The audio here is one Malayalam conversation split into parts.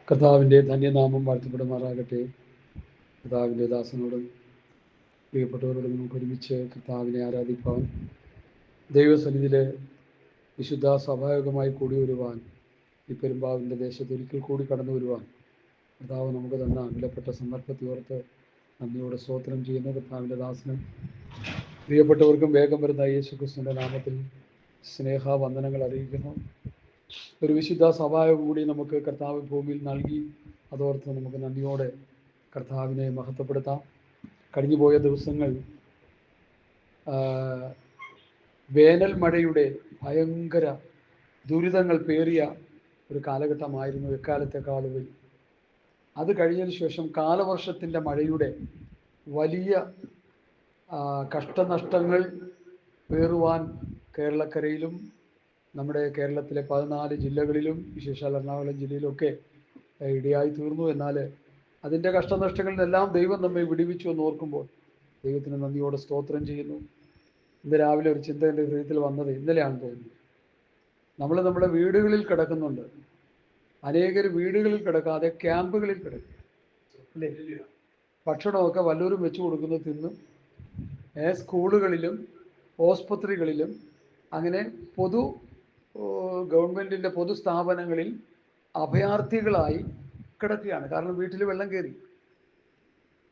കർത്താവിൻ്റെ ധന്യനാമം വാഴ്ത്തപ്പെടുമാറാകട്ടെ. കർത്താവിൻ്റെ ദാസനോടും പ്രിയപ്പെട്ടവരോടും നമുക്ക് ഒരുമിച്ച് കർത്താവിനെ ആരാധിപ്പാൻ, ദൈവസന്നിധിയിൽ വിശുദ്ധ സഭായോഗമായി കൂടി വരുവാൻ, ഈ പെരുമ്പാവിൻ്റെ ദേശത്ത് ഒരിക്കൽ കൂടി കടന്നു വരുവാൻ കർത്താവ് നമുക്ക് തന്ന വിലപ്പെട്ട സന്ദർഭത്തെ ഓർത്ത് നന്ദിയോടെ സ്തോത്രം ചെയ്യുന്ന കർത്താവിൻ്റെ ദാസനും പ്രിയപ്പെട്ടവർക്കും വേഗം വരുന്ന യേശുക്രിസ്തുവിൻ്റെ നാമത്തിൽ സ്നേഹവന്ദനങ്ങൾ അറിയിക്കുന്നു. ഒരു വിശുദ്ധ സഭായോഗം കൂടി നമുക്ക് കർത്താവ് ഭൂമിയിൽ നൽകി, അതോർത്ത് നമുക്ക് നന്ദിയോടെ കർത്താവിനെ മഹത്വപ്പെടുത്താം. കഴിഞ്ഞുപോയ ദിവസങ്ങൾ വേനൽ മഴയുടെ ഭയങ്കര ദുരിതങ്ങൾ പേറിയ ഒരു കാലഘട്ടമായിരുന്നു എക്കാലത്തെക്കാളുകൾ. അത് കഴിഞ്ഞതിന് ശേഷം കാലവർഷത്തിൻ്റെ മഴയുടെ വലിയ കഷ്ടനഷ്ടങ്ങൾ പേറുവാൻ കേരളക്കരയിലും നമ്മുടെ കേരളത്തിലെ 14 ജില്ലകളിലും വിശേഷാൽ എറണാകുളം ജില്ലയിലൊക്കെ ഇടയായി തീർന്നു. എന്നാൽ അതിൻ്റെ കഷ്ടനഷ്ടങ്ങളിൽ നിന്നെല്ലാം ദൈവം നമ്മെ വിടുവിച്ചു എന്ന് ഓർക്കുമ്പോൾ ദൈവത്തിന് നന്ദിയോടെ സ്തോത്രം ചെയ്യുന്നു. ഇന്ന് രാവിലെ ഒരു ചിന്ത എൻ്റെ ഹൃദയത്തിൽ വന്നത് ഇന്നലെയാണ് തോന്നുന്നു. നമ്മൾ നമ്മുടെ വീടുകളിൽ കിടക്കുന്നുണ്ട്. അനേകർ വീടുകളിൽ കിടക്കാതെ ക്യാമ്പുകളിൽ കിടക്കും അല്ലേ? ഭക്ഷണമൊക്കെ വല്ലവരും വെച്ച് കൊടുക്കുന്നത് തിന്നും. സ്കൂളുകളിലും ആസ്പത്രികളിലും അങ്ങനെ ഗവൺമെൻറ്റിൻ്റെ പൊതുസ്ഥാപനങ്ങളിൽ അഭയാർത്ഥികളായി കിടക്കുകയാണ്. കാരണം വീട്ടിൽ വെള്ളം കയറി.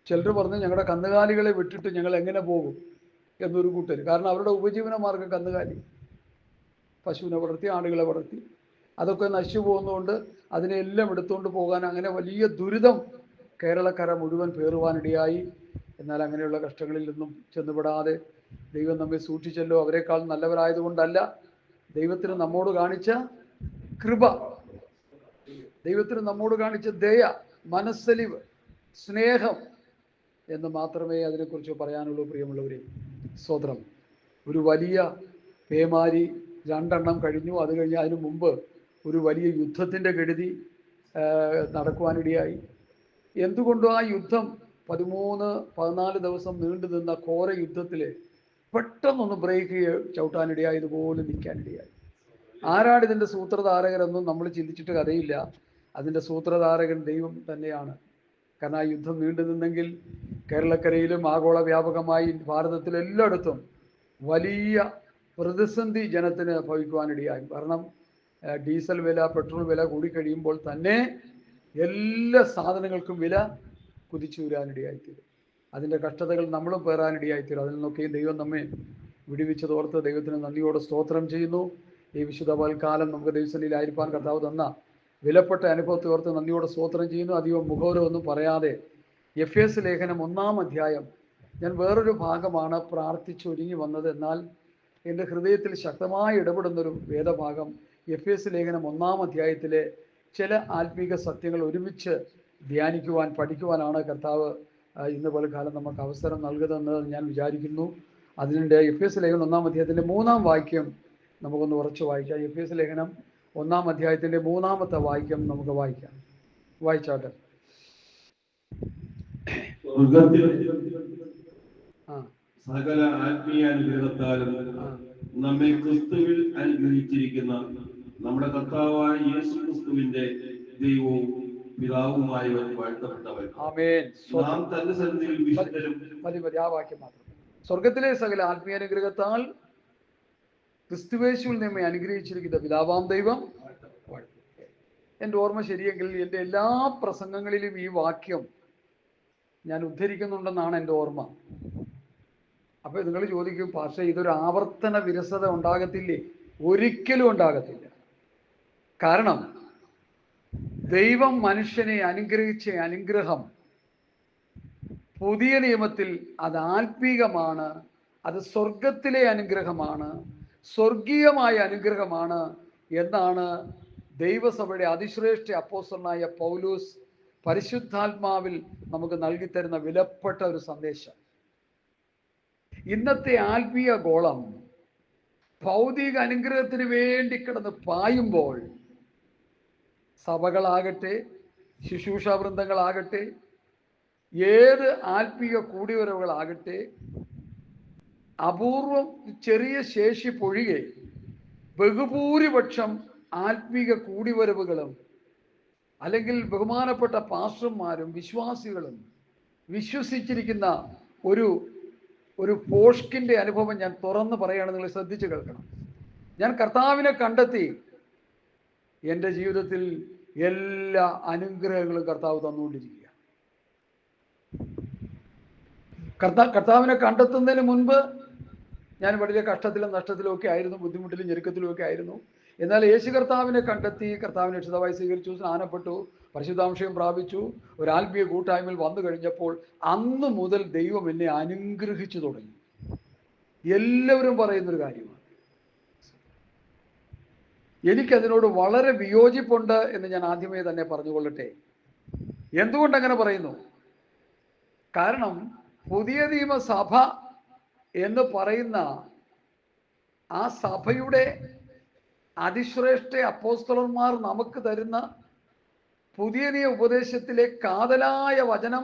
ചിലർ പറഞ്ഞു ഞങ്ങളുടെ കന്നുകാലികളെ വിട്ടിട്ട് ഞങ്ങൾ എങ്ങനെ പോകും എന്നൊരു കൂട്ടർ. കാരണം അവരുടെ ഉപജീവന മാർഗം കന്നുകാലി, പശുവിനെ വളർത്തി, ആടുകളെ വളർത്തി, അതൊക്കെ നശിച്ചു പോകുന്നതുകൊണ്ട് അതിനെല്ലാം എടുത്തുകൊണ്ട് പോകാൻ അങ്ങനെ വലിയ ദുരിതം കേരളക്കര മുഴുവൻ പേറുവാനിടയായി. എന്നാൽ അങ്ങനെയുള്ള കഷ്ടങ്ങളിൽ നിന്നും ചെന്നുപെടാതെ ദൈവം നമ്മെ സൂക്ഷിച്ചല്ലോ. അവരെക്കാൾ നല്ലവരായതുകൊണ്ടല്ല, ദൈവത്തിന് നമ്മോട് കാണിച്ച കൃപ, ദൈവത്തിന് നമ്മോട് കാണിച്ച ദയ, മനസ്സലിവ്, സ്നേഹം എന്ന് മാത്രമേ അതിനെക്കുറിച്ച് പറയാനുള്ളൂ. പ്രിയമുള്ളവരെ, സ്തോത്രം. ഒരു വലിയ പേമാരി 2 എണ്ണം കഴിഞ്ഞു. അത് കഴിഞ്ഞ് അതിനു മുമ്പ് ഒരു വലിയ യുദ്ധത്തിൻ്റെ കെടുതി നടക്കുവാനിടയായി. എന്തുകൊണ്ടും ആ യുദ്ധം 13-14 ദിവസം നീണ്ടു നിന്ന ഘോര യുദ്ധത്തിൽ പെട്ടെന്നൊന്ന് ബ്രേക്ക് ചവിട്ടാനിടയായതുപോലെ നിൽക്കാനിടയായി. ആരാണ് ഇതിൻ്റെ സൂത്രധാരകരെന്നും നമ്മൾ ചിന്തിച്ചിട്ട് കഥയില്ല. അതിൻ്റെ സൂത്രധാരകൻ ദൈവം തന്നെയാണ്. കാരണം ആ യുദ്ധം നീണ്ടു നിന്നെങ്കിൽ കേരളക്കരയിലും ആഗോള വ്യാപകമായി ഭാരതത്തിലെല്ലായിടത്തും വലിയ പ്രതിസന്ധി ജനത്തിന് ഭവിക്കുവാനിടയായി. കാരണം ഡീസൽ വില, പെട്രോൾ വില കൂടിക്കഴിയുമ്പോൾ തന്നെ എല്ലാ സാധനങ്ങൾക്കും വില കുതിച്ചു വരാനിടയായിത്തീരും. അതിൻ്റെ കഷ്ടതകൾ നമ്മളും പേറാനിടയായിത്തീരും. അതിൽ നിന്നൊക്കെയും ദൈവം നമ്മെ വിടുവിച്ചതോർത്ത് ദൈവത്തിന് നന്ദിയോടെ സ്തോത്രം ചെയ്യുന്നു. ഈ വിശുദ്ധ പൽക്കാലം നമുക്ക് ദൈവസന്നിധിയിലായിരിക്കാൻ കർത്താവ് തന്ന വിലപ്പെട്ട അനുഭവത്തെ ഓർത്ത് നന്ദിയോടെ സ്തോത്രം ചെയ്യുന്നു. അധികം മുഖവരമൊന്നും പറയാതെ എഫേസ്യ ലേഖനം 1-ാം അധ്യായം, ഞാൻ വേറൊരു ഭാഗമാണ് പ്രാർത്ഥിച്ചൊരുങ്ങി വന്നത്. എന്നാൽ എൻ്റെ ഹൃദയത്തിൽ ശക്തമായി ഇടപെടുന്നൊരു വേദഭാഗം എഫേസ്യ ലേഖനം 1-ാം അധ്യായത്തിലെ ചില ആത്മീക സത്യങ്ങൾ ഒരുമിച്ച് ധ്യാനിക്കുവാൻ, പഠിക്കുവാനാണ് കർത്താവ് ഇന്ന് പലകാലം നമുക്ക് അവസരം നൽകുന്നതെന്ന് ഞാൻ വിചാരിക്കുന്നു. അതിൻ്റെ എഫേസ്യ ലേഖനം 1-ാം അധ്യായത്തിൻ്റെ 3-ാം വാക്യം നമുക്കൊന്ന് ഉറച്ചു വായിക്കാം. എഫേസ്യ ലേഖനം 1-ാം അധ്യായത്തിൻ്റെ 3-ാമത്തെ വാക്യം നമുക്ക് വായിക്കാം. വായിച്ചാട്ടെ. സകല ആത്മീയ അനുഗ്രഹത്താലും നമ്മെ ക്രിസ്തുവിൽ അനുഗ്രഹിച്ചിരിക്കുന്ന നമ്മുടെ കർത്താവായ യേശു ക്രിസ്തുവിന്റെ ദൈവവും പിതാവുമായവൻ വാഴ്ത്തപ്പെട്ടവൻ. ആമേൻ. നാം തന്റെ സന്നിധിയിൽ വിശുദ്ധരും. മതി ആ വാക്യം മാത്രം. സ്വർഗത്തിലെ സകല ആത്മീയ അനുഗ്രഹത്താൽ ക്രിസ്തുവേശുവിൽ നമ്മെ അനുഗ്രഹിച്ചിരിക്കുന്ന പിതാവാം ദൈവം. എൻ്റെ ഓർമ്മ ശരിയെങ്കിൽ എൻ്റെ എല്ലാ പ്രസംഗങ്ങളിലും ഈ വാക്യം ഞാൻ ഉദ്ധരിക്കുന്നുണ്ടെന്നാണ് എൻ്റെ ഓർമ്മ. അപ്പോൾ നിങ്ങൾ ചോദിക്കും, പക്ഷേ ഇതൊരു ആവർത്തന വിരസത ഉണ്ടാകത്തില്ലേ? ഒരിക്കലും ഉണ്ടാകത്തില്ല. കാരണം ദൈവം മനുഷ്യനെ അനുഗ്രഹിച്ച അനുഗ്രഹം പുതിയ നിയമത്തിൽ അത് ആത്മീകമാണ്, അത് സ്വർഗത്തിലെ അനുഗ്രഹമാണ്, സ്വർഗീയമായ അനുഗ്രഹമാണ് എന്നാണ് ദൈവസഭയുടെ അതിശ്രേഷ്ഠ അപ്പോസ്തലനായ പൗലോസ് പരിശുദ്ധാത്മാവിൽ നമുക്ക് നൽകിത്തരുന്ന വിലപ്പെട്ട ഒരു സന്ദേശം. ഇന്നത്തെ ആത്മീയ ഗോളം ഭൗതിക അനുഗ്രഹത്തിന് വേണ്ടി കിടന്ന് പായുമ്പോൾ സഭകളാകട്ടെ, ശുശ്രൂഷാവൃന്ദങ്ങളാകട്ടെ, ഏത് ആത്മീയ കൂടിവരവുകളാകട്ടെ, അപൂർവം ചെറിയ ശേഷി പൊഴികെ ബഹുഭൂരിപക്ഷം ആത്മീക കൂടിവരവുകളും അല്ലെങ്കിൽ ബഹുമാനപ്പെട്ട പാസ്റ്റർമാരും വിശ്വാസികളും വിശ്വസിച്ചിരിക്കുന്ന ഒരു ഒരു പോഷ്കിൻ്റെ അനുഭവം ഞാൻ തുറന്ന് പറയുകയാണ്, നിങ്ങൾ ശ്രദ്ധിച്ച് കേൾക്കണം. ഞാൻ കർത്താവിനെ കണ്ടെത്തി. എൻ്റെ ജീവിതത്തിൽ എല്ലാ അനുഗ്രഹങ്ങളും കർത്താവ് തന്നുകൊണ്ടിരിക്കുക. കർത്താവിനെ കണ്ടെത്തുന്നതിന് മുൻപ് ഞാൻ വലിയ കഷ്ടത്തിലും നഷ്ടത്തിലും ഒക്കെ ആയിരുന്നു, ബുദ്ധിമുട്ടിലും ഞെരുക്കത്തിലും ഒക്കെ ആയിരുന്നു. എന്നാൽ യേശു കർത്താവിനെ കണ്ടെത്തി, കർത്താവിനെ രക്ഷിതാവായി സ്വീകരിച്ചു, സ്നാനപ്പെട്ടു, പരിശുദ്ധാംശയം പ്രാപിച്ചു, ഒരു ആത്മീയ കൂട്ടായ്മയിൽ വന്നു കഴിഞ്ഞപ്പോൾ അന്ന് മുതൽ ദൈവം എന്നെ അനുഗ്രഹിച്ചു തുടങ്ങി. എല്ലാവരും പറയുന്നൊരു കാര്യമാണ്. എനിക്കതിനോട് വളരെ വിയോജിപ്പുണ്ട് എന്ന് ഞാൻ ആദ്യമേ തന്നെ പറഞ്ഞുകൊള്ളട്ടെ. എന്തുകൊണ്ടങ്ങനെ പറയുന്നു? കാരണം പുതിയ നിയമസഭ എന്ന് പറയുന്ന ആ സഭയുടെ അതിശ്രേഷ്ഠ അപ്പോസ്തലന്മാർ നമുക്ക് തരുന്ന പുതിയ നിയമ ഉപദേശത്തിലെ കാതലായ വചനം,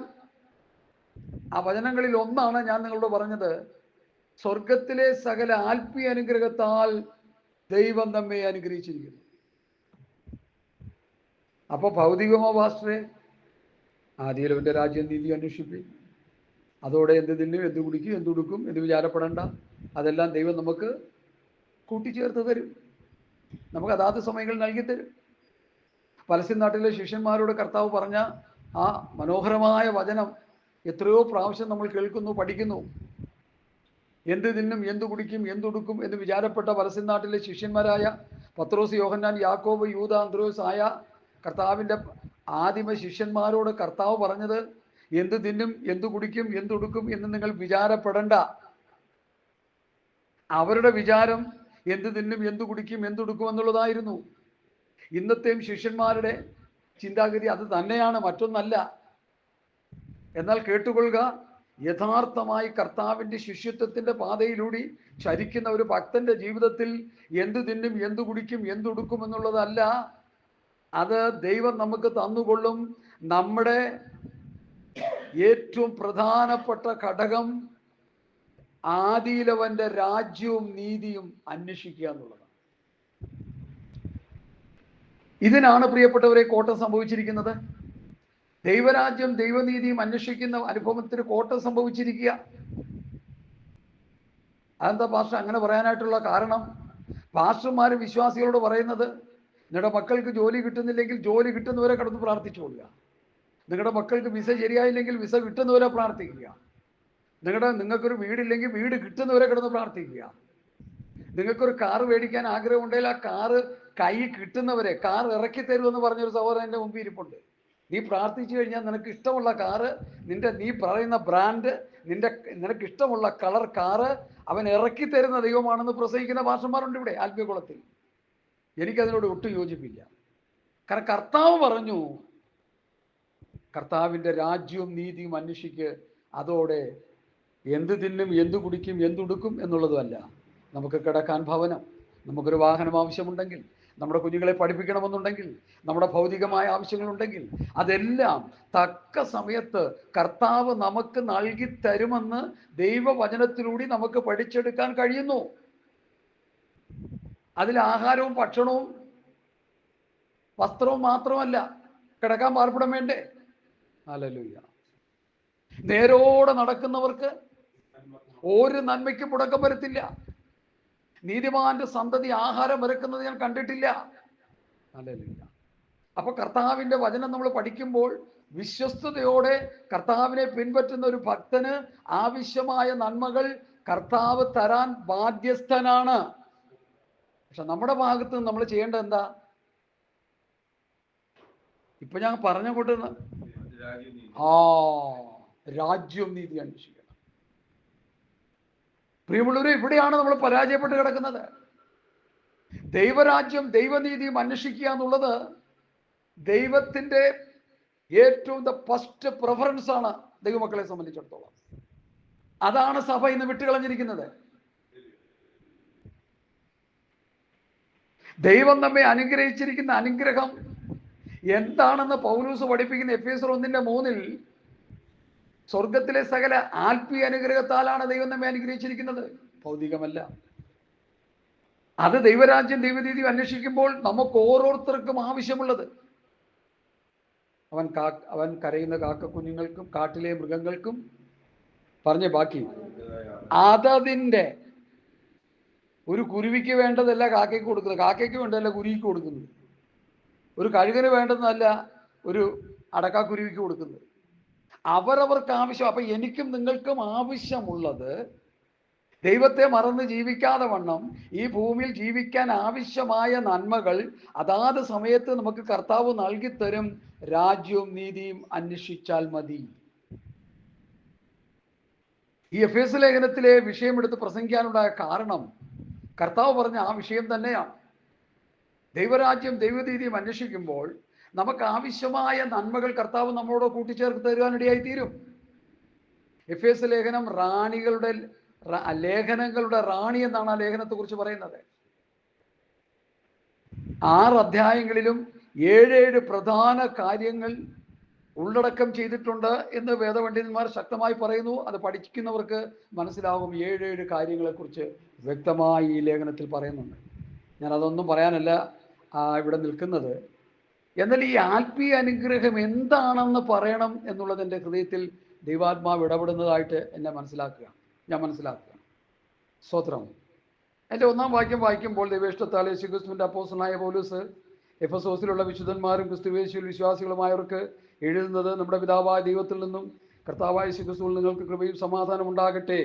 ആ വചനങ്ങളിൽ ഒന്നാണ് ഞാൻ നിങ്ങളോട് പറഞ്ഞത്, സ്വർഗത്തിലെ സകല ആത്മീയ അനുഗ്രഹത്താൽ ദൈവം നമ്മെ അനുഗ്രഹിച്ചിരിക്കുന്നു. അപ്പൊ ഭൗതികമോ പാസ്റ്ററെ? ആദ്യം അവന്റെ രാജ്യം നീതി അന്വേഷിപ്പിക്കും, അതോടെ എന്ത് തിന്നും, എന്ത് കുടിക്കും, എന്തുടുക്കും എന്ന് വിചാരപ്പെടേണ്ട. അതെല്ലാം ദൈവം നമുക്ക് കൂട്ടിച്ചേർത്ത് തരും, നമുക്ക് അതാത് സമയങ്ങളിൽ നൽകിത്തരും. പലസ്തീൻ നാട്ടിലെ ശിഷ്യന്മാരോട് കർത്താവ് പറഞ്ഞ ആ മനോഹരമായ വചനം എത്രയോ പ്രാവശ്യം നമ്മൾ കേൾക്കുന്നു, പഠിക്കുന്നു. എന്ത് തിന്നും, എന്ത് കുടിക്കും, എന്തുടുക്കും എന്ന് വിചാരപ്പെട്ട പലസ്തീൻ നാട്ടിലെ ശിഷ്യന്മാരായ പത്രോസ്, യോഹന്നാൻ, യാക്കോബ്, യൂദ, അന്ത്രോസ് ആയ കർത്താവിൻ്റെ ആദിമ ശിഷ്യന്മാരോട് കർത്താവ് പറഞ്ഞത്, എന്ത് തിന്നും, എന്ത് കുടിക്കും, എന്തുടുക്കും എന്ന് നിങ്ങൾ വിചാരപ്പെടണ്ട. അവരുടെ വിചാരം എന്ത് തിന്നും, എന്ത് കുടിക്കും, എന്തുടുക്കും എന്നുള്ളതായിരുന്നു. ഇന്നത്തെയും ശിഷ്യന്മാരുടെ ചിന്താഗതി അത് തന്നെയാണ്, മറ്റൊന്നല്ല. എന്നാൽ കേട്ടുകൊള്ളുക, യഥാർത്ഥമായി കർത്താവിൻ്റെ ശിഷ്യത്വത്തിൻ്റെ പാതയിലൂടെ ചരിക്കുന്ന ഒരു ഭക്തന്റെ ജീവിതത്തിൽ എന്ത് തിന്നും, എന്ത് കുടിക്കും, എന്തുടുക്കും എന്നുള്ളതല്ല, അത് ദൈവം നമുക്ക് തന്നുകൊള്ളും. നമ്മുടെ ഏറ്റവും പ്രധാനപ്പെട്ട ഘടകം ആദിയിലവന്റെ രാജ്യവും നീതിയും അന്വേഷിക്കുക എന്നുള്ളതാണ്. ഇതിനാണ് പ്രിയപ്പെട്ടവരെ കോട്ടം സംഭവിച്ചിരിക്കുന്നത്. ദൈവരാജ്യം ദൈവനീതിയും അന്വേഷിക്കുന്ന അനുഭവത്തിന് കോട്ടം സംഭവിച്ചിരിക്കുക. അതെന്താ പാസ്റ്റർ അങ്ങനെ പറയാനായിട്ടുള്ള കാരണം? പാസ്റ്റർമാർ വിശ്വാസികളോട് പറയുന്നത്, നിങ്ങളുടെ മക്കൾക്ക് ജോലി കിട്ടുന്നില്ലെങ്കിൽ ജോലി കിട്ടുന്നവരെ കടന്ന് പ്രാർത്ഥിച്ചുകൊള്ളുക. നിങ്ങളുടെ മക്കൾക്ക് വിസ ശരിയായില്ലെങ്കിൽ വിസ കിട്ടുന്നവരെ പ്രാർത്ഥിക്കുക. നിങ്ങൾക്കൊരു വീടില്ലെങ്കിൽ വീട് കിട്ടുന്നവരെ കിടന്ന് പ്രാർത്ഥിക്കുക. നിങ്ങൾക്കൊരു കാറ് മേടിക്കാൻ ആഗ്രഹം ഉണ്ടെങ്കിൽ ആ കാറ് കൈ കിട്ടുന്നവരെ, കാർ ഇറക്കി തരുമെന്ന് പറഞ്ഞൊരു സഹോദരൻ എൻ്റെ മുമ്പിൽ ഇരിപ്പുണ്ട്. നീ പ്രാർത്ഥിച്ചു കഴിഞ്ഞാൽ നിനക്ക് ഇഷ്ടമുള്ള കാറ്, നീ പറയുന്ന ബ്രാൻഡ്, നിനക്ക് ഇഷ്ടമുള്ള കളർ കാറ് അവൻ ഇറക്കി തരുന്ന ദൈവമാണെന്ന് പ്രസംഗിക്കുന്ന ഭാഷന്മാരുണ്ട് ഇവിടെ ആത്മീയകുളത്തിൽ. എനിക്കതിനോട് ഒട്ടും യോജിപ്പില്ല. കാരണം കർത്താവ് പറഞ്ഞു, കർത്താവിൻ്റെ രാജ്യവും നീതിയും അന്വേഷിക്ക്, അതോടെ എന്ത് തിന്നും, എന്ത് കുടിക്കും, എന്തുടുക്കും എന്നുള്ളതുമല്ല. നമുക്ക് കിടക്കാൻ ഭവനം, നമുക്കൊരു വാഹനം ആവശ്യമുണ്ടെങ്കിൽ, നമ്മുടെ കുഞ്ഞുങ്ങളെ പഠിപ്പിക്കണമെന്നുണ്ടെങ്കിൽ, നമ്മുടെ ഭൗതികമായ ആവശ്യങ്ങളുണ്ടെങ്കിൽ, അതെല്ലാം തക്ക സമയത്ത് കർത്താവ് നമുക്ക് നൽകി തരുമെന്ന് ദൈവവചനത്തിലൂടെ നമുക്ക് പഠിച്ചെടുക്കാൻ കഴിയുന്നു. അതിൽ ആഹാരവും ഭക്ഷണവും വസ്ത്രവും മാത്രമല്ല, കിടക്കാൻ പാർപ്പിടം വേണ്ടേ? ഹല്ലേലൂയ. നേരോടെ നടക്കുന്നവർക്ക് ഒരു നന്മയ്ക്കും മുടക്കം വരത്തില്ല. നീതിമാന്റെ സന്തതി ആഹാരം ഒരുക്കുന്നത് ഞാൻ കണ്ടിട്ടില്ല. ഹല്ലേലൂയ. അപ്പൊ കർത്താവിന്റെ വചനം നമ്മൾ പഠിക്കുമ്പോൾ വിശ്വസ്തയോടെ കർത്താവിനെ പിൻപറ്റുന്ന ഒരു ഭക്തന് ആവശ്യമായ നന്മകൾ കർത്താവ് തരാൻ ബാധ്യസ്ഥനാണ്. പക്ഷെ നമ്മുടെ ഭാഗത്ത് നമ്മൾ ചെയ്യേണ്ടത് എന്താ? ഇപ്പൊ ഞാൻ പറഞ്ഞുകൊണ്ട് രാജ്യവും നീതി അന്വേഷിക്കണം. പ്രിയമുള്ളവരെ, ഇവിടെയാണ് നമ്മൾ പരാജയപ്പെട്ട് കിടക്കുന്നത്. ദൈവരാജ്യം ദൈവനീതിയും അന്വേഷിക്കുക എന്നുള്ളത് ദൈവത്തിന്റെ ഏറ്റവും ഫസ്റ്റ് പ്രിഫറൻസ് ആണ് ദൈവമക്കളെ സംബന്ധിച്ചിടത്തോളം. അതാണ് സഭ ഇന്ന് വിട്ടുകളഞ്ഞിരിക്കുന്നത്. ദൈവം നമ്മെ അനുഗ്രഹിച്ചിരിക്കുന്ന അനുഗ്രഹം എന്താണെന്ന് പൗലൂസ് പഠിപ്പിക്കുന്ന എഫേസ്യർ 1:3 സ്വർഗത്തിലെ സകല ആത്മീയ അനുഗ്രഹത്താലാണ് ദൈവം നമ്മെ അനുഗ്രഹിച്ചിരിക്കുന്നത്, ഭൗതികമല്ല. അത് ദൈവരാജ്യം ദൈവനീതി അന്വേഷിക്കുമ്പോൾ നമുക്ക് ഓരോരുത്തർക്കും ആവശ്യമുള്ളത് അവൻ കരയുന്ന കാക്കക്കുഞ്ഞുങ്ങൾക്കും കാട്ടിലെ മൃഗങ്ങൾക്കും പറഞ്ഞ ബാക്കി അതതിൻ്റെ. ഒരു കുരുവിക്ക് വേണ്ടതല്ല കാക്കയ്ക്ക് കൊടുക്കുന്നത്, കാക്കയ്ക്ക് വേണ്ടതല്ല കുരുവിക്ക് കൊടുക്കുന്നത്, ഒരു കഴുകന് വേണ്ടതല്ല ഒരു അടക്കാക്കുരുവിക്ക് കൊടുക്കുന്നത്. അവരവർക്ക് ആവശ്യം. അപ്പൊ എനിക്കും നിങ്ങൾക്കും ആവശ്യമുള്ളത് ദൈവത്തെ മറന്ന് ജീവിക്കാതെ വണ്ണം ഈ ഭൂമിയിൽ ജീവിക്കാൻ ആവശ്യമായ നന്മകൾ അതാത് സമയത്ത് നമുക്ക് കർത്താവ് നൽകിത്തരും. രാജ്യവും നീതിയും അന്വേഷിച്ചാൽ മതി. ഈ എഫേസ്യ ലേഖനത്തിലെ വിഷയമെടുത്ത് പ്രസംഗിക്കാനുണ്ടായ കാരണം കർത്താവ് പറഞ്ഞ ആ വിഷയം തന്നെയാണ്. ദൈവരാജ്യം ദൈവനീതിയും അന്വേഷിക്കുമ്പോൾ നമുക്ക് ആവശ്യമായ നന്മകൾ കർത്താവ് നമ്മളോട് കൂട്ടിച്ചേർത്ത് തരുവാനിടയായി തീരും. എഫേസ്യ ലേഖനം ലേഖനങ്ങളുടെ റാണി എന്നാണ് ആ ലേഖനത്തെ കുറിച്ച് പറയുന്നത്. 6 അധ്യായങ്ങളിലും 7 പ്രധാന കാര്യങ്ങൾ ഉള്ളടക്കം ചെയ്തിട്ടുണ്ട് എന്ന് വേദപണ്ഡിതന്മാർ ശക്തമായി പറയുന്നു. അത് പഠിക്കുന്നവർക്ക് മനസ്സിലാകും. 7 കാര്യങ്ങളെക്കുറിച്ച് വ്യക്തമായി ഈ ലേഖനത്തിൽ പറയുന്നുണ്ട്. ഞാൻ അതൊന്നും പറയാനല്ല ഇവിടെ നിൽക്കുന്നത്. എന്നാൽ ഈ ആത്മീയ അനുഗ്രഹം എന്താണെന്ന് പറയണം എന്നുള്ളത് എൻ്റെ ഹൃദയത്തിൽ ദൈവാത്മാവ് ഇടപെടുന്നതായിട്ട് ഞാൻ മനസ്സിലാക്കുക. സ്തോത്രം. എൻ്റെ 1-ാം വാക്യം വായിക്കുമ്പോൾ ദൈവേഷ്ടത്താൽ യേശുക്രിസ്തുവിൻ്റെ അപ്പോസ്തലനായ പൗലോസ് എഫെസോസിലുള്ള വിശുദ്ധന്മാരും ക്രിസ്തുയേശുവിൽ വിശ്വാസികളുമായവർക്ക് എഴുതുന്നത്, നമ്മുടെ പിതാവായ ദൈവത്തിൽ നിന്നും കർത്താവായ യേശുക്രിസ്തുവിൽ നിങ്ങൾക്ക് കൃപയും സമാധാനം ഉണ്ടാകട്ടെ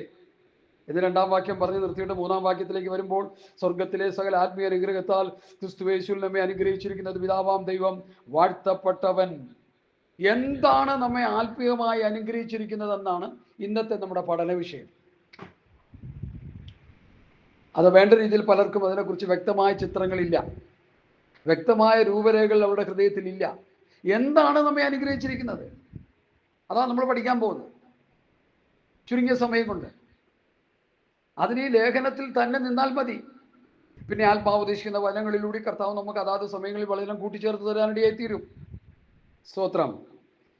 എന്ന് 2-ാം വാക്യം പറഞ്ഞ് നിർത്തിയിട്ട് 3-ാം വാക്യത്തിലേക്ക് വരുമ്പോൾ, സ്വർഗത്തിലെ സകല ആത്മീയ അനുഗ്രഹത്താൽ ക്രിസ്തുയേശുവിൽ നമ്മെ അനുഗ്രഹിച്ചിരിക്കുന്നത് പിതാവാം ദൈവം വാഴ്ത്തപ്പെട്ടവൻ. എന്താണ് നമ്മെ ആത്മീയമായി അനുഗ്രഹിച്ചിരിക്കുന്നതെന്നാണ് ഇന്നത്തെ നമ്മുടെ പഠന വിഷയം. അത് വേണ്ട രീതിയിൽ പലർക്കും അതിനെക്കുറിച്ച് വ്യക്തമായ ചിത്രങ്ങളില്ല, വ്യക്തമായ രൂപരേഖകൾ അവരുടെ ഹൃദയത്തിലില്ല. എന്താണ് നമ്മെ അനുഗ്രഹിച്ചിരിക്കുന്നത്? അതാണ് നമ്മൾ പഠിക്കാൻ പോകുന്നത് ചുരുങ്ങിയ സമയം കൊണ്ട്. അതിന് ഈ ലേഖനത്തിൽ തന്നെ നിന്നാൽ മതി. പിന്നെ ആത്മാവ് ഉദ്ദേശിക്കുന്ന വചനങ്ങളിലൂടെ കർത്താവ് നമുക്ക് അതാത് സമയങ്ങളിൽ വളരെ കൂട്ടിച്ചേർത്ത് തരാനിടയായി തീരും. സ്തോത്രം.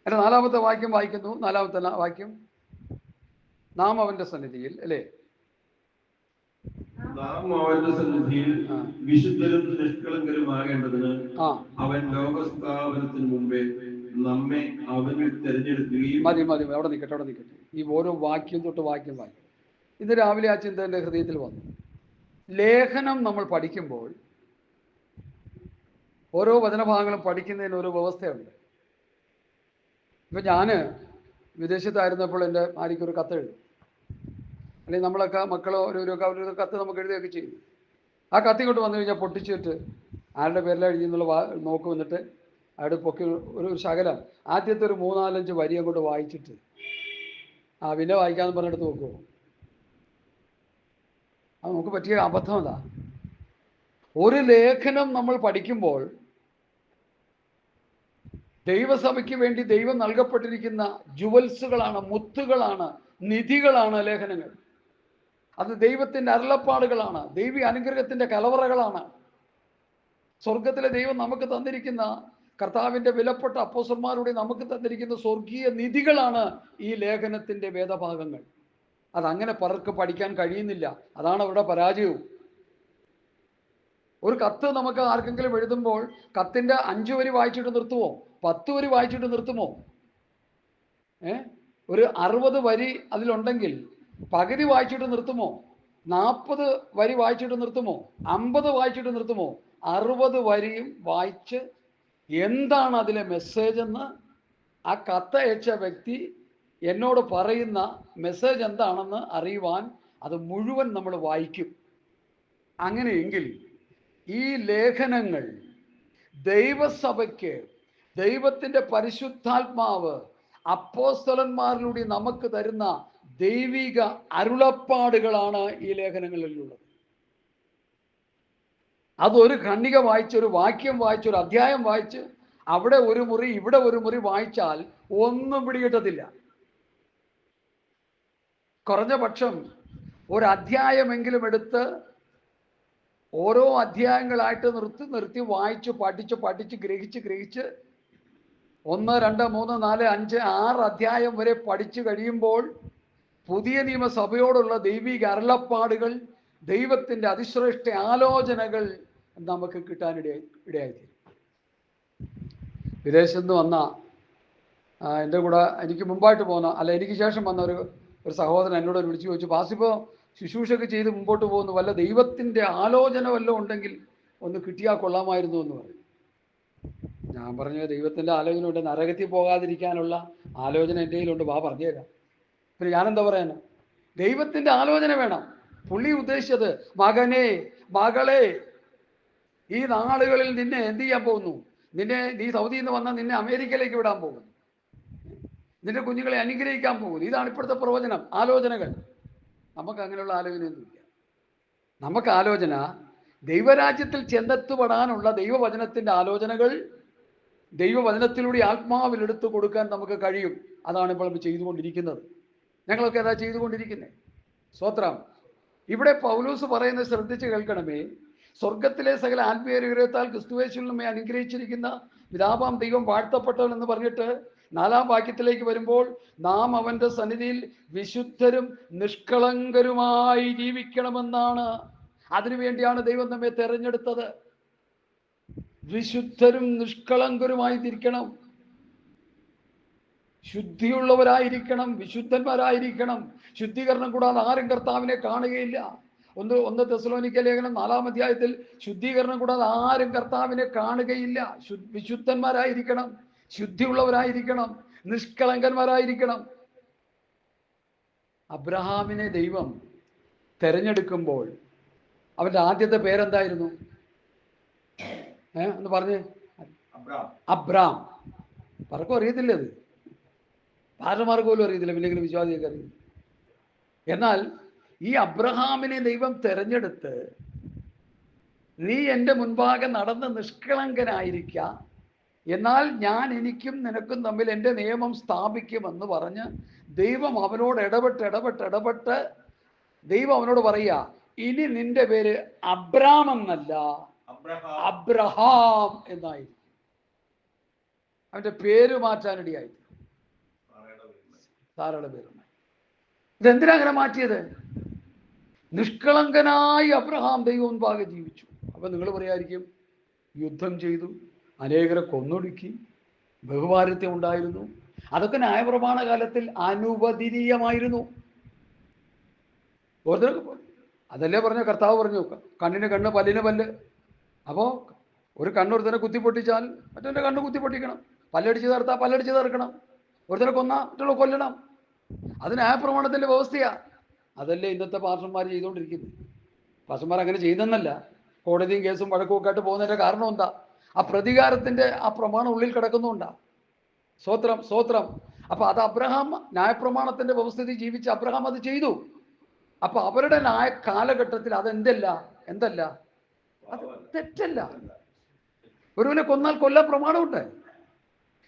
എൻ്റെ 4-ാമത്തെ വാക്യം വായിക്കുന്നു. 4-ാമത്തെ വാക്യം, നാം അവന്റെ സന്നിധിയിൽ അല്ലേ, നാം അവന്റെ സന്നിധിയിൽ വിശുദ്ധരും നിഷ്കളങ്കരുമാകേണ്ടതിന് അവൻ ലോകസ്ഥാപനത്തിന് മുമ്പേ നമ്മെ അവനിൽ തിരഞ്ഞെടുക്കുകയും. മതി അവിടെ നിൽക്കട്ടെ. ഈ ഓരോ വാക്യം തൊട്ട് വാക്യം വായിക്കും. ഇന്ന് രാവിലെ ആ ചിന്ത എൻ്റെ ഹൃദയത്തിൽ വന്നു. ലേഖനം നമ്മൾ പഠിക്കുമ്പോൾ ഓരോ വചനഭാഗങ്ങളും പഠിക്കുന്നതിന് ഒരു വ്യവസ്ഥയുണ്ട്. ഇപ്പം ഞാൻ വിദേശത്തായിരുന്നപ്പോൾ എൻ്റെ ഭാര്യയ്ക്കൊരു കത്ത് എഴുതും, അല്ലെങ്കിൽ നമ്മളൊക്കെ മക്കളോ ഒരു കത്ത് നമുക്ക് എഴുതുകയൊക്കെ ചെയ്യും. ആ കത്ത് ഇങ്ങോട്ട് വന്നു കഴിഞ്ഞാൽ പൊട്ടിച്ചിട്ട് ആരുടെ പേരിലാണ് എഴുതിയെന്നുള്ള നോക്കി വന്നിട്ട് അവിടെ പൊക്കി ഒരു ശകലം ആദ്യത്തെ ഒരു 3-4-5 വരി അങ്ങോട്ട് വായിച്ചിട്ട് പിന്നെ വായിക്കാമെന്ന് പറഞ്ഞെടുത്ത് നോക്കുമോ? അത് നമുക്ക് പറ്റിയ അബദ്ധം അതാ. ഒരു ലേഖനം നമ്മൾ പഠിക്കുമ്പോൾ ദൈവസഭയ്ക്ക് വേണ്ടി ദൈവം നൽകപ്പെട്ടിരിക്കുന്ന ജുവൽസുകളാണ്, മുത്തുകളാണ്, നിധികളാണ് ലേഖനങ്ങൾ. അത് ദൈവത്തിൻ്റെ അരുളപ്പാടുകളാണ്, ദൈവീയ അനുഗ്രഹത്തിൻ്റെ കലവറകളാണ്. സ്വർഗത്തിലെ ദൈവം നമുക്ക് തന്നിരിക്കുന്ന, കർത്താവിൻ്റെ വിലപ്പെട്ട അപ്പോസ്തലന്മാരുടെ നമുക്ക് തന്നിരിക്കുന്ന സ്വർഗീയ നിധികളാണ് ഈ ലേഖനത്തിൻ്റെ വേദഭാഗങ്ങൾ. അതങ്ങനെ പലർക്കും പഠിക്കാൻ കഴിയുന്നില്ല. അതാണ് അവരുടെ പരാജയവും. ഒരു കത്ത് നമുക്ക് ആർക്കെങ്കിലും എഴുതുമ്പോൾ കത്തിൻ്റെ 5 വരി വായിച്ചിട്ട് നിർത്തുമോ? 10 വരി വായിച്ചിട്ട് നിർത്തുമോ? ഒരു 60 വരി അതിലുണ്ടെങ്കിൽ പകുതി വായിച്ചിട്ട് നിർത്തുമോ? 40 വരി വായിച്ചിട്ട് നിർത്തുമോ? 50 വായിച്ചിട്ട് നിർത്തുമോ? 60 വരിയും വായിച്ച് എന്താണ് അതിലെ മെസ്സേജ് എന്ന് ആ കത്തയച്ച വ്യക്തി എന്നോട് പറയുന്ന മെസ്സേജ് എന്താണെന്ന് അറിയുവാൻ അത് മുഴുവൻ നമ്മൾ വായിക്കും. അങ്ങനെയെങ്കിൽ ഈ ലേഖനങ്ങൾ ദൈവസഭയ്ക്ക് ദൈവത്തിൻ്റെ പരിശുദ്ധാത്മാവ് അപ്പോസ്തലന്മാരിലൂടെ നമുക്ക് തരുന്ന ദൈവിക അരുളപ്പാടുകളാണ് ഈ ലേഖനങ്ങളിലുള്ളത്. അതൊരു ഖണ്ഡിക വായിച്ച്, ഒരു വാക്യം വായിച്ച്, ഒരു അധ്യായം വായിച്ച് അവിടെ ഒരു മുറി ഇവിടെ ഒരു മുറി വായിച്ചാൽ ഒന്നും പിടികിട്ടത്തില്ല. കുറഞ്ഞ പക്ഷം ഒരു അധ്യായമെങ്കിലും എടുത്ത് ഓരോ അധ്യായങ്ങളായിട്ട് നിർത്തി വായിച്ച് പഠിച്ച് ഗ്രഹിച്ച് 1, 2, 3, 4, 5, 6 അധ്യായം വരെ പഠിച്ചു കഴിയുമ്പോൾ പുതിയ നിയമസഭയോടുള്ള ദൈവിക അരുളപ്പാടുകൾ, ദൈവത്തിൻ്റെ അതിശ്രേഷ്ഠ ആലോചനകൾ നമുക്ക് കിട്ടാനിടയായിത്തീരും. വിദേശത്ത് നിന്ന് വന്ന എൻ്റെ കൂടെ എനിക്ക് മുമ്പായിട്ട് പോകുന്ന, അല്ല എനിക്ക് ശേഷം വന്ന ഒരു സഹോദരൻ എന്നോട് വിളിച്ചു ചോദിച്ചു, പാസിപ്പോൾ ശുശ്രൂഷയൊക്കെ ചെയ്ത് മുമ്പോട്ട് പോകുന്നു, വല്ല ദൈവത്തിൻ്റെ ആലോചന വല്ലതും ഉണ്ടെങ്കിൽ ഒന്ന് കിട്ടിയാൽ കൊള്ളാമായിരുന്നു എന്ന് പറഞ്ഞു. ഞാൻ പറഞ്ഞു, ദൈവത്തിൻ്റെ ആലോചന ഉണ്ട്, നരകത്തിൽ പോകാതിരിക്കാനുള്ള ആലോചന എൻ്റെ കയ്യിലുണ്ട്, വാ പറഞ്ഞേക്കാം. പിന്നെ ഞാനെന്താ പറയാനാ? ദൈവത്തിൻ്റെ ആലോചന വേണം. പുള്ളി ഉദ്ദേശിച്ചത്, മകനെ മകളെ, ഈ നാളുകളിൽ നിന്നെ എന്ത് ചെയ്യാൻ പോകുന്നു, നീ സൗദിയിൽ നിന്ന് വന്നാൽ നിന്നെ അമേരിക്കയിലേക്ക് വിടാൻ പോകുന്നു, നിന്റെ കുഞ്ഞുങ്ങളെ അനുഗ്രഹിക്കാൻ പോകുന്നു. ഇതാണ് ഇപ്പോഴത്തെ പ്രവചനം, ആലോചനകൾ. നമുക്ക് അങ്ങനെയുള്ള ആലോചനയൊന്നുമില്ല. നമുക്ക് ആലോചന ദൈവരാജ്യത്തിൽ ചെന്നെത്തുപെടാനുള്ള ദൈവവചനത്തിൻ്റെ ആലോചനകൾ ദൈവവചനത്തിലൂടെ ആത്മാവിൽ എടുത്തു കൊടുക്കാൻ നമുക്ക് കഴിയും. അതാണ് ഇപ്പോൾ നമ്മൾ ചെയ്തുകൊണ്ടിരിക്കുന്നത്. ഞങ്ങളൊക്കെ അതാ ചെയ്തുകൊണ്ടിരിക്കുന്നത്. സ്തോത്രം. ഇവിടെ പൗലോസ് പറയുന്നത് ശ്രദ്ധിച്ച് കേൾക്കണമേ. സ്വർഗത്തിലെ സകല ആത്മീയ വിഗ്രഹത്താൽ ക്രിസ്തുയേശുവിൽ നമ്മെ അനുഗ്രഹിച്ചിരിക്കുന്ന പിതാവാം ദൈവം വാഴ്ത്തപ്പെട്ടവൻ എന്ന് പറഞ്ഞിട്ട് 4-ാം വാക്യത്തിലേക്ക് വരുമ്പോൾ, നാം അവൻ്റെ സന്നിധിയിൽ വിശുദ്ധരും നിഷ്കളങ്കരുമായി ജീവിക്കണമെന്നാണ്. അതിനുവേണ്ടിയാണ് ദൈവം നമ്മെ തെരഞ്ഞെടുത്തത്. വിശുദ്ധരും നിഷ്കളങ്കരുമായി തിരിക്കണം, ശുദ്ധിയുള്ളവരായിരിക്കണം, വിശുദ്ധന്മാരായിരിക്കണം. ശുദ്ധീകരണം കൂടാതെ ആരും കർത്താവിനെ കാണുകയില്ല. ഒന്ന് തെസ്സലോനിക്ക ലേഖനം 4-ാം അധ്യായത്തിൽ, ശുദ്ധീകരണം കൂടാതെ ആരും കർത്താവിനെ കാണുകയില്ല. വിശുദ്ധന്മാരായിരിക്കണം, ശുദ്ധിയുള്ളവരായിരിക്കണം, നിഷ്കളങ്കന്മാരായിരിക്കണം. അബ്രഹാമിനെ ദൈവം തെരഞ്ഞെടുക്കുമ്പോൾ അവൻ്റെ ആദ്യത്തെ പേരെന്തായിരുന്നു? ഒന്ന് പറഞ്ഞേ. അബ്രാം. പലർക്കും അറിയത്തില്ല, അത് ഭാരമാർക്ക് പോലും അറിയത്തില്ല, പിന്നെ വിശ്വാസിയൊക്കെ അറിയും. എന്നാൽ ഈ അബ്രഹാമിനെ ദൈവം തെരഞ്ഞെടുത്ത്, നീ എൻ്റെ മുൻപാകെ നടന്ന് നിഷ്കളങ്കനായിരിക്ക, എന്നാൽ ഞാൻ എനിക്കും നിനക്കും തമ്മിൽ എൻ്റെ നിയമം സ്ഥാപിക്കുമെന്ന് പറഞ്ഞ് ദൈവം അവനോട് ഇടപെട്ട് ദൈവം അവനോട് പറയുക, ഇനി നിന്റെ പേര് അബ്രാം എന്നല്ല, അബ്രഹാം എന്നായിരുന്നു. അവൻ്റെ പേര് മാറ്റാനിടയായി, സാറയുടെ പേരുണ്ടായി. ഇതെന്തിനാ അങ്ങനെ മാറ്റിയത്? നിഷ്കളങ്കനായി അബ്രഹാം ദൈവം മുൻപാകെ ജീവിച്ചു. അപ്പൊ നിങ്ങൾ പറയായിരിക്കും, യുദ്ധം ചെയ്തു, അനേകരെ കൊന്നൊടുക്കി, ബഹുഭാരിത്യം ഉണ്ടായിരുന്നു, അതൊക്കെ ന്യായപ്രമാണ കാലത്തിൽ അനുവദനീയമായിരുന്നു. അതല്ലേ പറഞ്ഞ കർത്താവ് പറഞ്ഞു, കണ്ണിന് കണ്ണ്, പല്ലിന് പല്ല്. അപ്പോൾ ഒരു കണ്ണൊരുത്തനെ കുത്തിപ്പൊട്ടിച്ചാൽ മറ്റവൻ്റെ കണ്ണ് കുത്തിപ്പൊട്ടിക്കണം, പല്ലടിച്ച് തീർത്താൽ പല്ലടിച്ച് തീർക്കണം, ഒരുത്തനെ കൊന്നാൽ മറ്റുള്ള കൊല്ലണം. അത് ന്യായപ്രമാണത്തിൻ്റെ വ്യവസ്ഥയാണ്. അതല്ലേ ഇന്നത്തെ പാസ്റ്റർമാർ ചെയ്തുകൊണ്ടിരിക്കുന്നത്. പാസ്റ്റർമാർ അങ്ങനെ ചെയ്യുന്നല്ല, കോടതിയും കേസും വഴക്കും ഒക്കെ ആയിട്ട് പോകുന്നതിൻ്റെ കാരണം എന്താ? ആ പ്രതികാരത്തിൻ്റെ ആ പ്രമാണം ഉള്ളിൽ കിടക്കുന്നുണ്ടാ. സ്വോത്രം. അപ്പൊ അത് അബ്രഹാം ന്യായപ്രമാണത്തിന്റെ വ്യവസ്ഥിതി ജീവിച്ച് അബ്രഹാം അത് ചെയ്തു. അപ്പൊ അവരുടെ കാലഘട്ടത്തിൽ അതെന്തല്ല, അത് തെറ്റല്ല. ഒരുവനെ കൊന്നാൽ കൊല്ലാൻ പ്രമാണമുണ്ട്.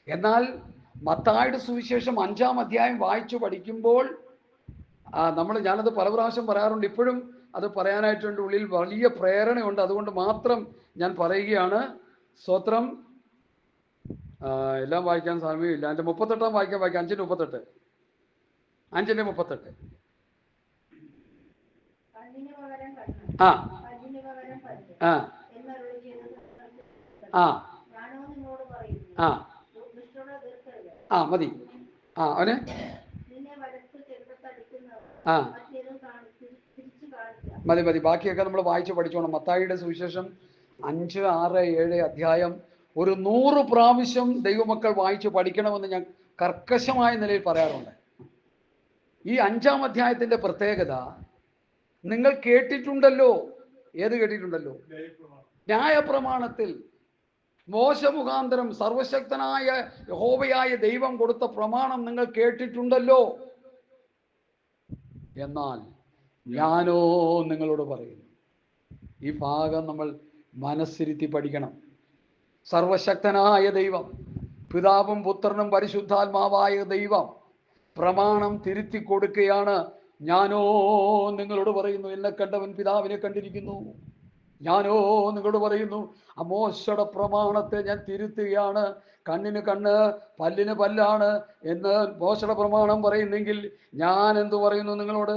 എന്നാൽ മത്തായിയുടെ സുവിശേഷം 5-ാം അധ്യായം വായിച്ചു പഠിക്കുമ്പോൾ ഞാനത് പല പ്രാവശ്യം പറയാറുണ്ട്, ഇപ്പോഴും അത് പറയാനായിട്ടുണ്ട്. ഉള്ളിൽ വലിയ പ്രേരണയുണ്ട്, അതുകൊണ്ട് മാത്രം ഞാൻ പറയുകയാണ്. സ്തോത്രം. എല്ലാം വായിക്കാൻ സമയമില്ല. എൻ്റെ 38-ാം വാക്യം വായിക്കാം. 5:38. 5:38. ആ ആ ആ ആ ആ മതി. അവന് മതി. ബാക്കിയൊക്കെ നമ്മൾ വായിച്ച് പഠിച്ചോണം. മത്തായിയുടെ സുവിശേഷം 5, 6, 7 അധ്യായം ഒരു 100 പ്രാവശ്യം ദൈവമക്കൾ വായിച്ച് പഠിക്കണമെന്ന് ഞാൻ കർക്കശമായ നിലയിൽ പറയാറുണ്ട്. ഈ 5-ാം അധ്യായത്തിന്റെ പ്രത്യേകത നിങ്ങൾ കേട്ടിട്ടുണ്ടല്ലോ. ഏത് കേട്ടിട്ടുണ്ടല്ലോ? ന്യായപ്രമാണത്തിൽ മോശ മുഖാന്തരം സർവശക്തനായ യഹോവയായ ദൈവം കൊടുത്ത പ്രമാണം നിങ്ങൾ കേട്ടിട്ടുണ്ടല്ലോ. എന്നാൽ ഞാനോ നിങ്ങളോട് പറയുന്നു. ഈ ഭാഗം നമ്മൾ മനസ്സിരുത്തി പഠിക്കണം. സർവശക്തനായ ദൈവം, പിതാവും പുത്രനും പരിശുദ്ധാത്മാവായ ദൈവം പ്രമാണം തിരുത്തി കൊടുക്കുകയാണ്. ഞാനോ നിങ്ങളോട് പറയുന്നു, എന്നെ കണ്ടവൻ പിതാവിനെ കണ്ടിരിക്കുന്നു. ഞാനോ നിങ്ങളോട് പറയുന്നു, മോശയുടെ പ്രമാണത്തെ ഞാൻ തിരുത്തുകയാണ്. കണ്ണിന് കണ്ണ്, പല്ലിന് പല്ലാണ് എന്ന് മോശയുടെ പ്രമാണം പറയുന്നെങ്കിൽ ഞാൻ എന്തു പറയുന്നു നിങ്ങളോട്?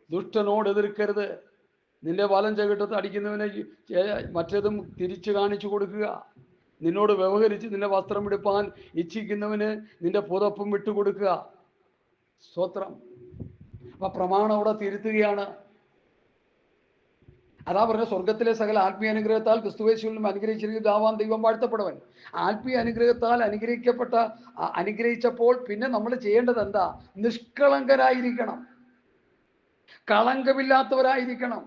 ദുഷ്ടനോട് എതിർക്കരുത്. നിന്റെ വലം ചകിട്ടത്ത് അടിക്കുന്നവനെ മറ്റേതും തിരിച്ചു കാണിച്ചു കൊടുക്കുക. നിന്നോട് വ്യവഹരിച്ച് നിന്റെ വസ്ത്രം എടുപ്പാൻ ഇച്ഛിക്കുന്നവന് നിന്റെ പുതപ്പും വിട്ടുകൊടുക്കുക. സ്തോത്രം. അപ്പൊ പ്രമാണം അവിടെ തിരുത്തുകയാണ്. അതാ പറഞ്ഞ സ്വർഗത്തിലെ സകല ആത്മീയ അനുഗ്രഹത്താൽ ക്രിസ്തുവേശുവിലും അനുഗ്രഹിച്ചിരിക്കുന്നതാവാൻ ദൈവം വാഴ്ത്തപ്പെടുവൻ. ആത്മീയ അനുഗ്രഹത്താൽ അനുഗ്രഹിച്ചപ്പോൾ പിന്നെ നമ്മൾ ചെയ്യേണ്ടത് എന്താ? നിഷ്കളങ്കരായിരിക്കണം, കളങ്കമില്ലാത്തവരായിരിക്കണം.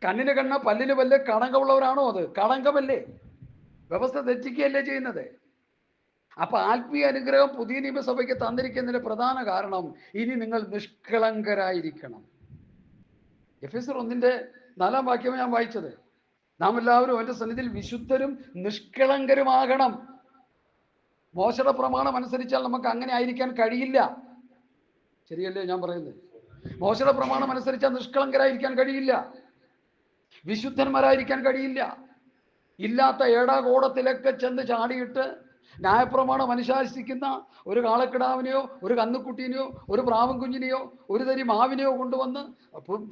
കണ്ണിന് കണ്ണ് പല്ലിന് പല്ല്. കളങ്കമുള്ളവരാണോ അത്? കളങ്കമല്ലേ? വ്യവസ്ഥ തെറ്റിക്കുകയല്ലേ ചെയ്യുന്നത്? അപ്പൊ ആത്മീയ അനുഗ്രഹം പുതിയ നിയമസഭയ്ക്ക് തന്നിരിക്കുന്നതിന്റെ പ്രധാന കാരണം ഇനി നിങ്ങൾ നിഷ്കളങ്കരായിരിക്കണം. എഫെസ്യർ 1:4 വാക്യം ഞാൻ വായിച്ചത്. നാം എല്ലാവരും അവന്റെ സന്നിധിയിൽ വിശുദ്ധരും നിഷ്കളങ്കരുമാകണം. മോശയുടെ പ്രമാണം അനുസരിച്ചാൽ നമുക്ക് അങ്ങനെ ആയിരിക്കാൻ കഴിയില്ല. ശരിയല്ലേ ഞാൻ പറയുന്നത്? മോശയുടെ പ്രമാണം അനുസരിച്ചാൽ നിഷ്കളങ്കരായിരിക്കാൻ കഴിയില്ല, വിശുദ്ധന്മാരായിരിക്കാൻ കഴിയില്ല. ഇല്ലാത്ത ഏടാകോടത്തിലൊക്കെ ചെന്ന് ചാടിയിട്ട് ന്യായപ്രമാണം അനുശാസിക്കുന്ന ഒരു കാളക്കിടാവിനെയോ ഒരു കന്നുകുട്ടീനെയോ ഒരു പ്രാവും കുഞ്ഞിനെയോ ഒരു തരി മാവിനെയോ കൊണ്ടുവന്ന്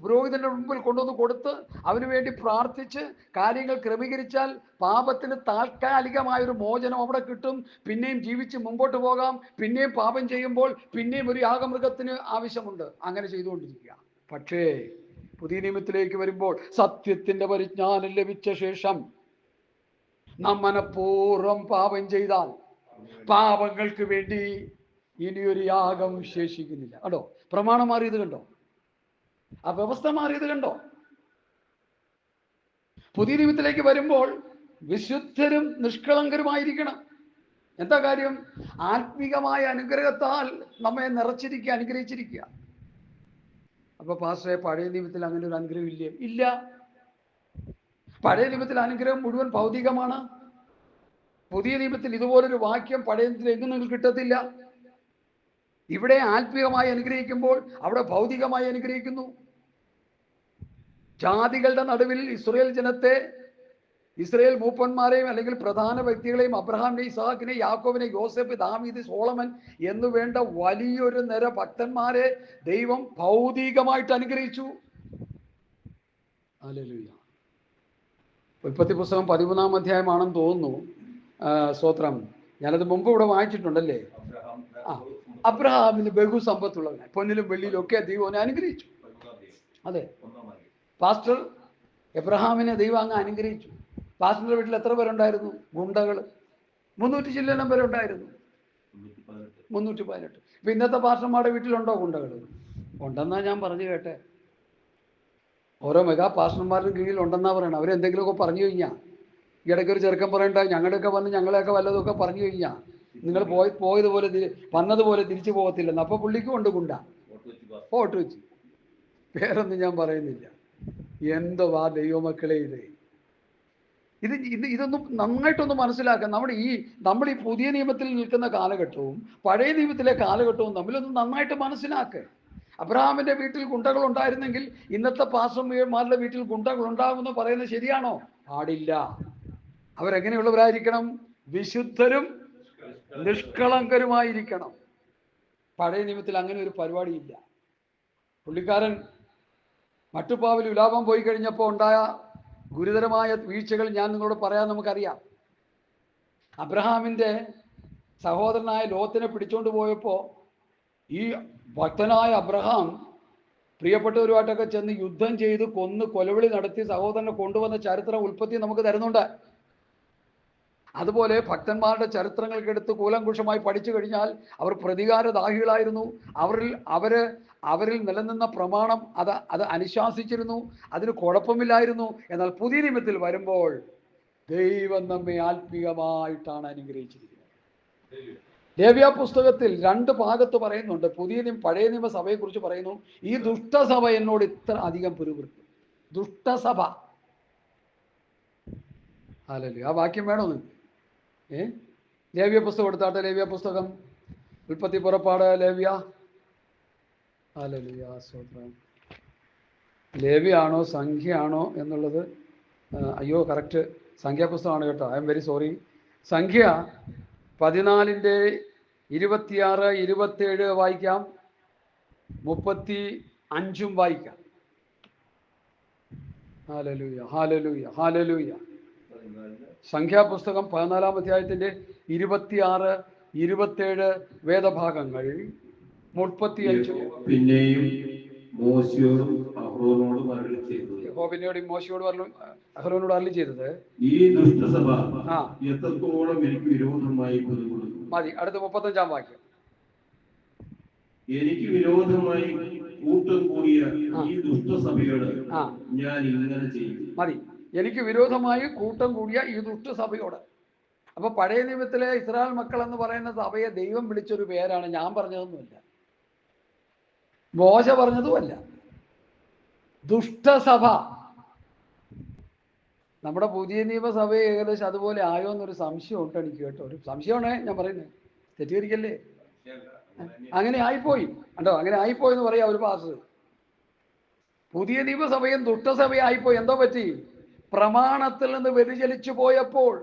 പുരോഹിതന്റെ മുമ്പിൽ കൊണ്ടുവന്ന് കൊടുത്ത് അവന് വേണ്ടി പ്രാർത്ഥിച്ച് കാര്യങ്ങൾ ക്രമീകരിച്ചാൽ പാപത്തിന് താൽക്കാലികമായൊരു മോചനം അവിടെ കിട്ടും. പിന്നെയും ജീവിച്ച് മുമ്പോട്ട് പോകാം. പിന്നെയും പാപം ചെയ്യുമ്പോൾ പിന്നെയും ഒരു യാഗമൃഗത്തിന് ആവശ്യമുണ്ട്. അങ്ങനെ ചെയ്തുകൊണ്ടിരിക്കുക. പക്ഷേ പുതിയ നിയമത്തിലേക്ക് വരുമ്പോൾ സത്യത്തിന്റെ പരിജ്ഞാനം ലഭിച്ച ശേഷം നാം മനഃപൂർവ്വം പാപം ചെയ്താൽ പാപങ്ങൾക്ക് വേണ്ടി ഇനിയൊരു യാഗം ശേഷിക്കുന്നില്ല. കണ്ടോ? പ്രമാണം മാറിയത് കണ്ടോ? ആ വ്യവസ്ഥ മാറിയത് കണ്ടോ? പുതിയ നിയമത്തിലേക്ക് വരുമ്പോൾ വിശുദ്ധരും നിഷ്കളങ്കരുമായിരിക്കണം. എന്താ കാര്യം? ആത്മീകമായ അനുഗ്രഹത്താൽ നമ്മെ നിറച്ചിരിക്കുക, അനുഗ്രഹിച്ചിരിക്കുക. അപ്പൊ പാസ്റ്ററെ, പഴയ നിയമത്തിൽ അങ്ങനെ ഒരു അനുഗ്രഹം ഇല്ലേ? ഇല്ല. പഴയ നിയമത്തിൽ അനുഗ്രഹം മുഴുവൻ ഭൗതികമാണ്. പുതിയ നിയമത്തിൽ ഇതുപോലൊരു വാക്യം പഴയ നിയമത്തിൽ എങ്ങും നിങ്ങൾക്ക് കിട്ടത്തില്ല. ഇവിടെ ആത്മീയമായി അനുഗ്രഹിക്കുമ്പോൾ അവിടെ ഭൗതികമായി അനുഗ്രഹിക്കുന്നു. ജാതികളുടെ നടുവിൽ ഇസ്രായേൽ മൂപ്പന്മാരെയും അല്ലെങ്കിൽ പ്രധാന വ്യക്തികളെയും അബ്രഹാമിനെ, ഇസ്ഹാക്കിനെ, യാക്കോബിനെ, യോസേഫ്, ദാവീദ്, സോളമൻ എന്ന് വേണ്ട വലിയൊരു നിര ഭക്തന്മാരെ ദൈവം ഭൗതികമായിട്ട് അനുഗ്രഹിച്ചു. ഹല്ലേലൂയ. ഉൽപ്പത്തി പുസ്തകം 13-ാം അധ്യായമാണെന്ന് തോന്നുന്നു. സ്തോത്രം. ഞാനത് മുമ്പ് ഇവിടെ വായിച്ചിട്ടുണ്ടല്ലേ? അബ്രഹാമിന് ബഹുസമ്പത്തുള്ളവനെ, പൊന്നിലും വെള്ളിയിലും ഒക്കെ ദൈവം അനുഗ്രഹിച്ചു. അതെ, പാസ്റ്റർ എബ്രഹാമിനെ ദൈവം അങ്ങ് അനുഗ്രഹിച്ചു. പാസ്റ്ററിന്റെ വീട്ടിൽ എത്ര പേരുണ്ടായിരുന്നു? ഗുണ്ടകൾ 300 ചില്ലനം പേരെ ഉണ്ടായിരുന്നു. 318. ഇപ്പൊ ഇന്നത്തെ പാസ്റ്റർമാരുടെ വീട്ടിലുണ്ടോ ഗുണ്ടകൾ? ഉണ്ടെന്നാ ഞാൻ പറഞ്ഞു കേട്ടെ. ഓരോ മെഗാ പാസ്റ്റർമാരുടെ കീഴിൽ ഉണ്ടെന്നാ പറയണം. അവരെന്തെങ്കിലുമൊക്കെ പറഞ്ഞു കഴിഞ്ഞാൽ, ഇടയ്ക്ക് ഒരു ചെറുക്കൻ പറയണ്ട, ഞങ്ങളുടെയൊക്കെ വന്ന് ഞങ്ങളെയൊക്കെ വല്ലതൊക്കെ പറഞ്ഞു കഴിഞ്ഞാൽ നിങ്ങൾ പോയതുപോലെ വന്നതുപോലെ തിരിച്ചു പോകത്തില്ലെന്ന്. അപ്പൊ പുള്ളിക്കും ഉണ്ട് ഗുണ്ട, വോട്ട് വെച്ച്. പേരൊന്നും ഞാൻ പറയുന്നില്ല. എന്തുവാ ദൈവമക്കളെ ഇതൊന്നും നന്നായിട്ടൊന്ന് മനസ്സിലാക്കാം. നമ്മൾ ഈ പുതിയ നിയമത്തിൽ നിൽക്കുന്ന കാലഘട്ടവും പഴയ നിയമത്തിലെ കാലഘട്ടവും തമ്മിലൊന്ന് നന്നായിട്ട് മനസ്സിലാക്കുക. അബ്രഹാമിന്റെ വീട്ടിൽ ഗുണ്ടകൾ ഉണ്ടായിരുന്നെങ്കിൽ ഇന്നത്തെ പാസ്റ്റർമാരുടെ വീട്ടിൽ ഗുണ്ടകൾ ഉണ്ടാകുമെന്ന് പറയുന്നത് ശരിയാണോ? പാടില്ല. അവരെങ്ങനെയുള്ളവരായിരിക്കണം? വിശുദ്ധരും നിഷ്കളങ്കരുമായിരിക്കണം. പഴയ നിയമത്തിൽ അങ്ങനെ ഒരു പരിപാടിയില്ല. പുള്ളിക്കാരൻ മട്ടുപ്പാവിൽ വിലാപം പോയി കഴിഞ്ഞപ്പോൾ ഉണ്ടായ ഗുരുതരമായ വീഴ്ചകൾ ഞാൻ നിങ്ങളോട് പറയാൻ നമുക്കറിയാം. അബ്രഹാമിന്റെ സഹോദരനായ ലോത്തിനെ പിടിച്ചോണ്ട് പോയപ്പോൾ ഈ ഭക്തനായ അബ്രഹാം പ്രിയപ്പെട്ടവരുമായിട്ടൊക്കെ ചെന്ന് യുദ്ധം ചെയ്ത് കൊന്ന് കൊലവിളി നടത്തി സഹോദരനെ കൊണ്ടുവന്ന ചരിത്രം ഉൽപ്പത്തി നമുക്ക് തരുന്നുണ്ട്. അതുപോലെ ഭക്തന്മാരുടെ ചരിത്രങ്ങൾക്കെടുത്ത് കൂലങ്കുഷമായി പഠിച്ചു കഴിഞ്ഞാൽ അവർ പ്രതികാരദാഹികളായിരുന്നു. അവരിൽ നിലനിന്ന പ്രമാണം അത് അനുശാസിച്ചിരുന്നു. അതിന് കുഴപ്പമില്ലായിരുന്നു. എന്നാൽ പുതിയ നിയമത്തിൽ വരുമ്പോൾ ദൈവം നമ്മെ ആത്മീയമായിട്ടാണ് അനുഗ്രഹിച്ചിരിക്കുന്നത്. ലേവ്യ പുസ്തകത്തിൽ 2 ഭാഗത്ത് പറയുന്നുണ്ട്. പഴയ നിയമസഭയെ കുറിച്ച് പറയുന്നു. ഈ ദുഷ്ടസഭ എന്നോട് ഇത്ര അധികം പിറുപിറുത്തു. ദുഷ്ടസഭ. ഹല്ലേലൂയ. ആ വാക്യം വേണോ നിങ്ങൾക്ക്? ലേവ്യ പുസ്തകം എടുത്താട്ടെ. ലേവ്യ പുസ്തകം, ഉൽപ്പത്തി, പുറപ്പാട്, ലേവ്യ. ഹല്ലേലൂയ. സ്തോത്രം. ലേവ്യാണോ സംഖ്യയാണോ എന്നുള്ളത്, അയ്യോ കറക്റ്റ് സംഖ്യാപുസ്തകമാണ് കേട്ടോ. I am very sorry. സംഖ്യ 14-26, 27 വായിക്കാം, 35 വായിക്കാം. Hallelujah, hallelujah, hallelujah. സംഖ്യാപുസ്തകം 14-ാം അധ്യായത്തിന്റെ 26, 27 വേദഭാഗങ്ങൾ 35. പിന്നെയും മോശയോടും അഹ്റോനോടും അരുളി ചെയ്തത്, യഹോവയോടും മോശയോടും അഹ്റോനോട് അരുളി ചെയ്തത്, ഈ ദുഷ്ടസഭ എത്രത്തോളം എനിക്ക് വിരോധമായി മതി. അടുത്ത 35-ാം വാക്യം. എനിക്ക് വിരോധമായി കൂട്ടം കൂടിയ ഈ ദുഷ്ടസഭയോട് ഞാൻ ഇങ്ങനെ ചെയ്യും. മതി. എനിക്ക് വിരോധമായി കൂട്ടം കൂടിയ ഈ ദുഷ്ടസഭയോട്. അപ്പൊ പഴയ നിയമത്തിലെ ഇസ്രായേൽ മക്കൾ എന്ന് പറയുന്ന സഭയെ ദൈവം വിളിച്ചൊരു പേരാണ്. ഞാൻ പറഞ്ഞതൊന്നുമല്ല, മോശ പറഞ്ഞതുമല്ല. ദുഷ്ടസഭ. നമ്മുടെ പുതിയ നിയമസഭയെ ഏകദേശം അതുപോലെ ആയോ എന്നൊരു സംശയം ഉണ്ട് എനിക്ക് കേട്ടോ. ഒരു സംശയമാണേ ഞാൻ പറയുന്നത്, തെറ്റിദ്ധരിക്കല്ലേ. അങ്ങനെ ആയിപ്പോയി കണ്ടോ, അങ്ങനെ ആയിപ്പോയി എന്ന് പറയാ ഒരു പാസ്. പുതിയ നിയമസഭയും ദുഷ്ടസഭയായിപ്പോയി. എന്തോ പറ്റി? പ്രമാണത്തിൽ നിന്ന് വ്യതിചലിച്ചു പോയപ്പോൾ.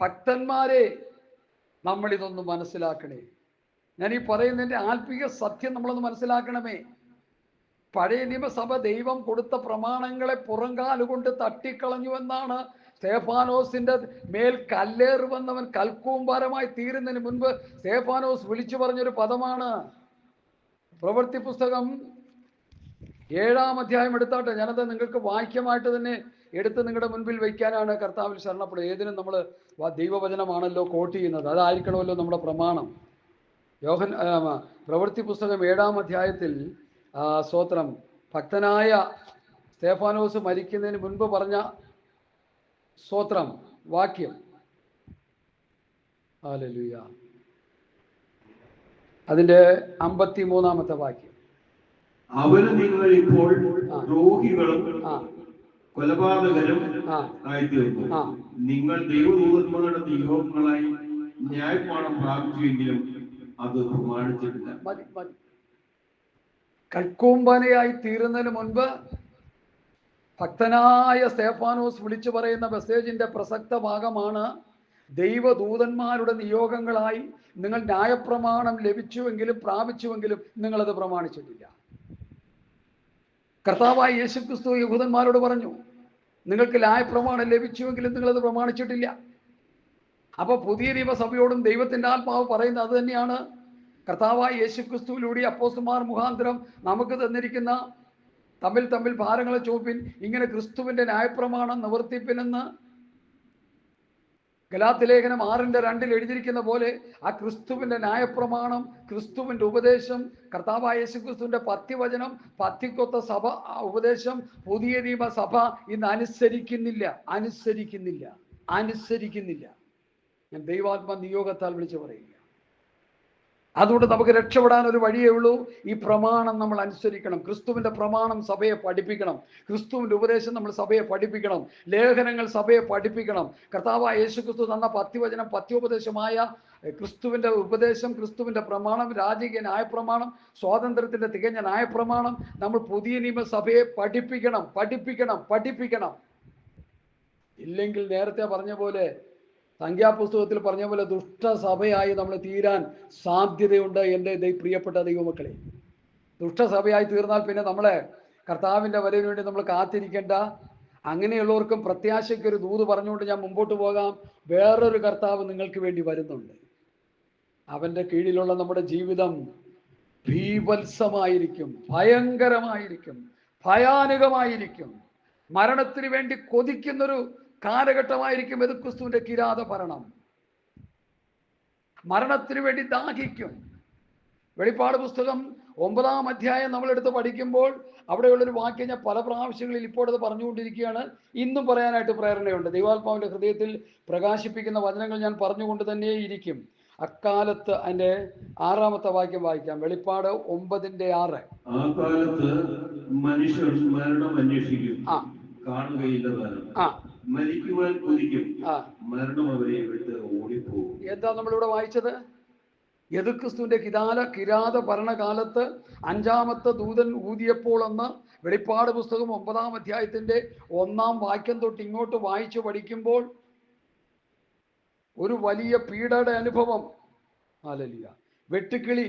ഭക്തന്മാരെ, നമ്മളിതൊന്ന് മനസ്സിലാക്കണേ. ഞാൻ ഈ പറയുന്നതിൻ്റെ ആത്മീയ സത്യം നമ്മളൊന്ന് മനസ്സിലാക്കണമേ. പഴയ നിയമസഭ ദൈവം കൊടുത്ത പ്രമാണങ്ങളെ പുറങ്കാലുകൊണ്ട് തട്ടിക്കളഞ്ഞു എന്നാണ് സ്തേഫാനോസിന്റെ മേൽ കല്ലേറുവന്നവൻ കൽക്കൂമ്പാരമായി തീരുന്നതിന് മുൻപ് സ്തേഫാനോസ് വിളിച്ചു പറഞ്ഞൊരു പദമാണ്. പ്രവൃത്തി പുസ്തകം 7-ാം അധ്യായം എടുത്താട്ടെ. ഞാനത് നിങ്ങൾക്ക് വാക്യമായിട്ട് തന്നെ എടുത്ത് നിങ്ങളുടെ മുൻപിൽ വയ്ക്കാനാണ് കർത്താവിൽ ശരണപ്പെടുക. ഏതിനും നമ്മൾ ദൈവവചനമാണല്ലോ കോട്ട് ചെയ്യുന്നത്, അതായിരിക്കണമല്ലോ നമ്മുടെ പ്രമാണം. പ്രവൃത്തി പുസ്തകം 7-ാം അധ്യായത്തിൽ സ്തോത്രം, ഭക്തനായ സ്തേഫാനോസ് മരിക്കുന്നതിന് മുൻപ് പറഞ്ഞ സ്തോത്രം വാക്യം. ഹല്ലേലൂയ. അതിന്റെ 53-ാമത്തെ വാക്യം. അവന് നിങ്ങൾ ഇപ്പോൾ ദ്രോഹികളും കൊലപാതകരും ആയിത്തീർന്നു. നിങ്ങൾ ദൈവദൂതന്മാരുടെ നിയോഗങ്ങളായി ന്യായപാഠം പ്രാപിച്ചുവെങ്കിലും അത് പ്രമാണിച്ചിട്ടില്ല. മതി മതി. കൽക്കൂമ്പനയായി തീരുന്നതിന് മുൻപ് ഭക്തനായ സ്തേഫാനോസ് വിളിച്ചു പറയുന്ന മെസ്സേജിന്റെ പ്രസക്ത ഭാഗമാണ്, ദൈവദൂതന്മാരുടെ നിയോഗങ്ങളായി നിങ്ങൾ ന്യായപ്രമാണം ലഭിച്ചുവെങ്കിലും പ്രാപിച്ചുവെങ്കിലും നിങ്ങളത് പ്രമാണിച്ചിട്ടില്ല. കർത്താവായ യേശുക്രിസ്തു യഹൂദന്മാരോട് പറഞ്ഞു, നിങ്ങൾക്ക് ന്യായപ്രമാണം ലഭിച്ചുവെങ്കിലും നിങ്ങളത് പ്രമാണിച്ചിട്ടില്ല. അപ്പൊ പുതിയ നിയമസഭയോടും ദൈവത്തിന്റെ ആത്മാവ് പറയുന്നത് അത് തന്നെയാണ്. കർത്താവായ യേശുക്രിസ്തുവിലൂടെ അപ്പോസ്തലന്മാർ മുഖാന്തരം നമുക്ക് തന്നിരിക്കുന്ന തമ്മിൽ ഭാരങ്ങളെ ചുമപ്പിൻ, ഇങ്ങനെ ക്രിസ്തുവിന്റെ ന്യായപ്രമാണം നിവർത്തിപ്പിനെന്ന് ഗലാത്യലേഖനം 6:2 എഴുതിയിരിക്കുന്ന പോലെ ആ ക്രിസ്തുവിന്റെ ന്യായപ്രമാണം, ക്രിസ്തുവിന്റെ ഉപദേശം, കർത്താവായ യേശുക്രിസ്തുവിന്റെ പത്യവചനം, പത്യക്കൊത്ത സഭ ഉപദേശം പുതിയ നിയമസഭ ഇന്ന് അനുസരിക്കുന്നില്ല. ഞാൻ ദൈവാത്മ നിയോഗത്താൽ വിളിച്ചു പറയുക. അതുകൊണ്ട് നമുക്ക് രക്ഷപ്പെടാൻ ഒരു വഴിയേ ഉള്ളൂ. ഈ പ്രമാണം നമ്മൾ അനുസരിക്കണം. ക്രിസ്തുവിന്റെ പ്രമാണം സഭയെ പഠിപ്പിക്കണം. ക്രിസ്തുവിന്റെ ഉപദേശം നമ്മൾ സഭയെ പഠിപ്പിക്കണം. ലേഖനങ്ങൾ സഭയെ പഠിപ്പിക്കണം. കർത്താവായ യേശുക്രിസ്തു തന്ന പത്യവചനം, പത്യോപദേശമായ ക്രിസ്തുവിന്റെ ഉപദേശം, ക്രിസ്തുവിന്റെ പ്രമാണം, രാജകീയ ന്യായപ്രമാണം, സ്വാതന്ത്ര്യത്തിന്റെ തികഞ്ഞ ന്യായപ്രമാണം നമ്മൾ പുതിയ നിയമസഭയെ പഠിപ്പിക്കണം. ഇല്ലെങ്കിൽ നേരത്തെ പറഞ്ഞ പോലെ, സംഖ്യാപുസ്തകത്തിൽ പറഞ്ഞ പോലെ ദുഷ്ടസഭയായി നമ്മൾ തീരാൻ സാധ്യതയുണ്ട്. എൻ്റെ പ്രിയപ്പെട്ട ദൈവമക്കളെ, ദുഷ്ടസഭയായി തീർന്നാൽ പിന്നെ നമ്മളെ കർത്താവിൻ്റെ വരവിന് വേണ്ടി നമ്മൾ കാത്തിരിക്കേണ്ട. അങ്ങനെയുള്ളവർക്കും പ്രത്യാശയ്ക്കൊരു ദൂത് പറഞ്ഞുകൊണ്ട് ഞാൻ മുമ്പോട്ട് പോകാം. വേറൊരു കർത്താവ് നിങ്ങൾക്ക് വേണ്ടി വരുന്നുണ്ട്. അവൻ്റെ കീഴിലുള്ള നമ്മുടെ ജീവിതം ഭീവത്സമായിരിക്കും, ഭയങ്കരമായിരിക്കും, ഭയാനകമായിരിക്കും. മരണത്തിന് വേണ്ടി കൊതിക്കുന്നൊരു കാലഘട്ടമായിരിക്കും ഇത്. ക്രിസ്തുവിന്റെ കിരാത ഭരണം മരണത്തിന് വേണ്ടി ദാഹിക്കും. വെളിപ്പാട് പുസ്തകം 9-ാം അധ്യായം നമ്മളെടുത്ത് പഠിക്കുമ്പോൾ അവിടെയുള്ളൊരു വാക്യം ഞാൻ പല പ്രാവശ്യങ്ങളിൽ ഇപ്പോൾ അത് പറഞ്ഞുകൊണ്ടിരിക്കുകയാണ്. ഇന്നും പറയാനായിട്ട് പ്രേരണയുണ്ട്. ദൈവാത്മാവിന്റെ ഹൃദയത്തിൽ പ്രകാശിപ്പിക്കുന്ന വചനങ്ങൾ ഞാൻ പറഞ്ഞുകൊണ്ട് തന്നെ ഇരിക്കും. അക്കാലത്ത് അതിന്റെ 6-ാമത്തെ വാക്യം വായിക്കാം. വെളിപ്പാട് 9:6. ആ കാലത്ത് മനുഷ്യർ മരണം അന്വേഷിക്കും, കാണുകയില്ല, മരിക്കുവാൻ കൊതിക്കും, മരണം അവരെ വിട്ട് ഓടിപ്പോകും. എന്താ നമ്മളിവിടെ വായിച്ചത്? യെഹൂദക്രിസ്തുവിന്റെ കിരാത ഭരണകാലത്ത് 5-ാമത്തെ ദൂതൻ ഊതിയപ്പോൾ എന്ന് വെളിപ്പാട് പുസ്തകം 9-ാം അധ്യായത്തിന്റെ 1-ാം വാക്യം തൊട്ട് ഇങ്ങോട്ട് വായിച്ചു പഠിക്കുമ്പോൾ ഒരു വലിയ പീഡയുടെ അനുഭവം. ഹല്ലേലൂയ. വെട്ടുക്കിളി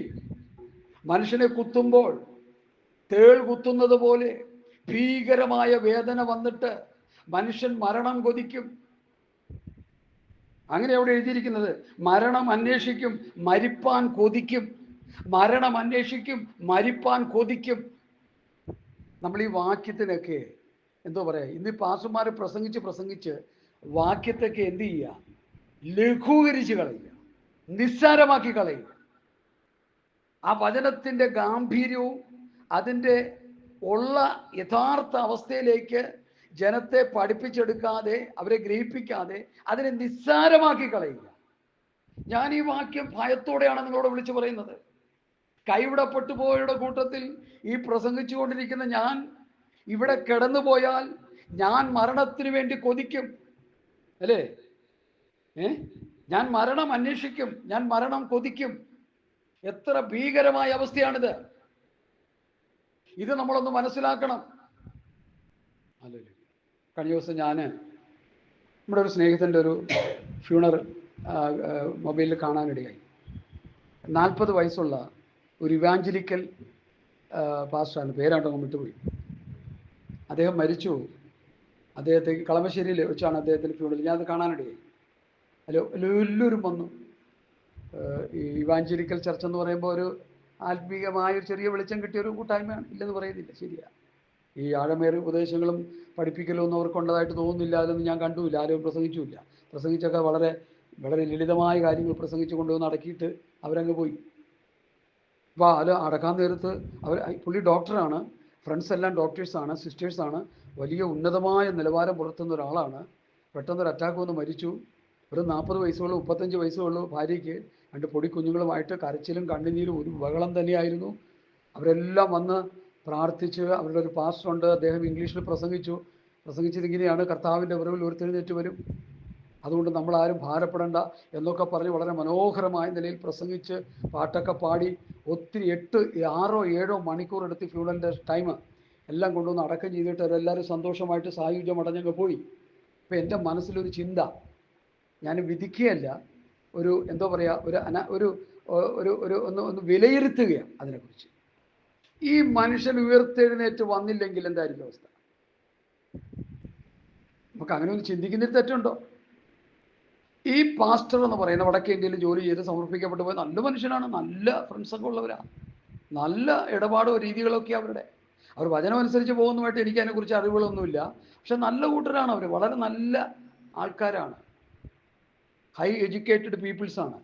മനുഷ്യനെ കുത്തുമ്പോൾ തേൾ കുത്തുന്നത് പോലെ ഭീകരമായ വേദന വന്നിട്ട് മനുഷ്യൻ മരണം കൊതിക്കും. അങ്ങനെ അവിടെ എഴുതിയിരിക്കുന്നത്. മരണം അന്വേഷിക്കും, മരിപ്പാൻ കൊതിക്കും. മരണം അന്വേഷിക്കും, മരിപ്പാൻ കൊതിക്കും. നമ്മൾ ഈ വാക്യത്തിനൊക്കെ എന്തോ പറയാ, ഇന്ന് പാസ്റ്റർമാർ പ്രസംഗിച്ച് വാക്യത്തൊക്കെ എന്ത് ചെയ്യുക? ലഘൂകരിച്ച് കളയുക, നിസ്സാരമാക്കി കളയുക. ആ വചനത്തിൻ്റെ ഗാംഭീര്യവും അതിൻ്റെ ഉള്ള യഥാർത്ഥ അവസ്ഥയിലേക്ക് ജനത്തെ പഠിപ്പിച്ചെടുക്കാതെ, അവരെ ഗ്രഹിപ്പിക്കാതെ അതിനെ നിസ്സാരമാക്കി കളയുക. ഞാൻ ഈ വാക്യം ഭയത്തോടെയാണ് നിങ്ങളോട് വിളിച്ചു പറയുന്നത്. കൈവിടപ്പെട്ടു പോയവരുടെ കൂട്ടത്തിൽ ഈ പ്രസംഗിച്ചു കൊണ്ടിരിക്കുന്ന ഞാൻ ഇവിടെ കിടന്നുപോയാൽ ഞാൻ മരണത്തിന് വേണ്ടി കൊതിക്കും, അല്ലേ? ഞാൻ മരണം അന്വേഷിക്കും, ഞാൻ മരണം കൊതിക്കും. എത്ര ഭീകരമായ അവസ്ഥയാണിത്! ഇത് നമ്മളൊന്ന് മനസ്സിലാക്കണം. കഴിഞ്ഞ ദിവസം ഞാൻ നമ്മുടെ ഒരു സ്നേഹിതൻ്റെ ഒരു ഫ്യൂണറൽ മൊബൈലിൽ കാണാനിടയായി. 40 വയസ്സുള്ള ഒരു ഇവാഞ്ചലിക്കൽ പാസ്റ്ററാണ്, പേരാണ്ടോ വിട്ടുപോയി. അദ്ദേഹം മരിച്ചു. അദ്ദേഹത്തെ കളമശ്ശേരിയിൽ വെച്ചാണ് അദ്ദേഹത്തിൻ്റെ ഫ്യൂണറൽ. ഞാനത് കാണാനിടയായി. എല്ലാവരും വന്നു. ഈ ഇവാഞ്ചലിക്കൽ ചർച്ച് എന്ന് പറയുമ്പോൾ ഒരു ആത്മീയമായ ഒരു ചെറിയ വെളിച്ചം കിട്ടിയ ഒരു കൂട്ടായ്മയാണ്, ഇല്ലെന്ന് പറയുന്നില്ല, ശരിയാണ്. ഈ ആഴമേറിയ ഉപദേശങ്ങളും പഠിപ്പിക്കലോ ഒന്നും അവർക്കുള്ളതായിട്ട് തോന്നുന്നില്ല. അതൊന്നും ഞാൻ കണ്ടുമില്ല, ആരും പ്രസംഗിച്ചുമില്ല. പ്രസംഗിച്ചൊക്കെ വളരെ വളരെ ലളിതമായ കാര്യങ്ങൾ പ്രസംഗിച്ച് കൊണ്ടുവന്ന് അടക്കിയിട്ട് അവരങ്ങ് പോയി. അപ്പോൾ അത് അടക്കാൻ നേരത്ത് പുള്ളി ഡോക്ടറാണ്, ഫ്രണ്ട്സ് എല്ലാം ഡോക്ടേഴ്സാണ്, സിസ്റ്റേഴ്സാണ്, വലിയ ഉന്നതമായ നിലവാരം പുലർത്തുന്ന ഒരാളാണ്. പെട്ടെന്നൊരു അറ്റാക്ക് വന്ന് മരിച്ചു. ഒരു 40 വയസ്സുള്ളൂ, 35 വയസ്സുള്ളൂ ഭാര്യയ്ക്ക്. 2 പൊടി കുഞ്ഞുങ്ങളുമായിട്ട് കരച്ചിലും കണ്ണുനീരും ഒരു ബഹളം തന്നെയായിരുന്നു. അവരെല്ലാം വന്ന് പ്രാർത്ഥിച്ച്, അവരുടെ ഒരു പാസ്റ്ററുണ്ട്, അദ്ദേഹം ഇംഗ്ലീഷിൽ പ്രസംഗിച്ചതിങ്ങനെയാണ്: കർത്താവിൻ്റെ വരവിൽ ഉയർത്തെഴുന്നേറ്റ് വരും, അതുകൊണ്ട് നമ്മളാരും ഭാരപ്പെടേണ്ട എന്നൊക്കെ പറഞ്ഞ് വളരെ മനോഹരമായ നിലയിൽ പ്രസംഗിച്ച് പാട്ടൊക്കെ പാടി ഒത്തിരി 6 or 7 മണിക്കൂർ എടുത്ത് ഫ്യൂണലിൻ്റെ ടൈം എല്ലാം കൊണ്ടുവന്ന് അടക്കം ചെയ്തിട്ട് അവരെല്ലാവരും സന്തോഷമായിട്ട് സായുജ്യം അടഞ്ഞങ്ങ് പോയി. അപ്പോൾ എൻ്റെ മനസ്സിലൊരു ചിന്ത, ഞാൻ വിധിക്കുകയല്ല, ഒരു എന്തോ പറയുക, ഒന്ന് വിലയിരുത്തുകയാണ് അതിനെക്കുറിച്ച്. ഈ മനുഷ്യൻ ഉയർത്തെഴുന്നേറ്റ് വന്നില്ലെങ്കിൽ എന്തായിരിക്കും അവസ്ഥ? നമുക്ക് അങ്ങനെ ഒന്ന് ചിന്തിക്കുന്നതിൽ തെറ്റുണ്ടോ? ഈ പാസ്റ്റർ എന്ന് പറയുന്ന വടക്കേ ഇന്ത്യയിൽ ജോലി ചെയ്ത് സമർപ്പിക്കപ്പെട്ടു പോയ നല്ല മനുഷ്യനാണ്, നല്ല ഫ്രണ്ട്സൊക്കെ ഉള്ളവരാണ്, നല്ല ഇടപാടോ രീതികളൊക്കെ അവരുടെ. അവർ വചനം അനുസരിച്ച് പോകുന്നതുമായിട്ട് എനിക്ക് അതിനെക്കുറിച്ച് അറിവുകളൊന്നുമില്ല. പക്ഷെ നല്ല കൂട്ടരാണ് അവർ, വളരെ നല്ല ആൾക്കാരാണ്, ഹൈ എഡ്യൂക്കേറ്റഡ് പീപ്പിൾസാണ്.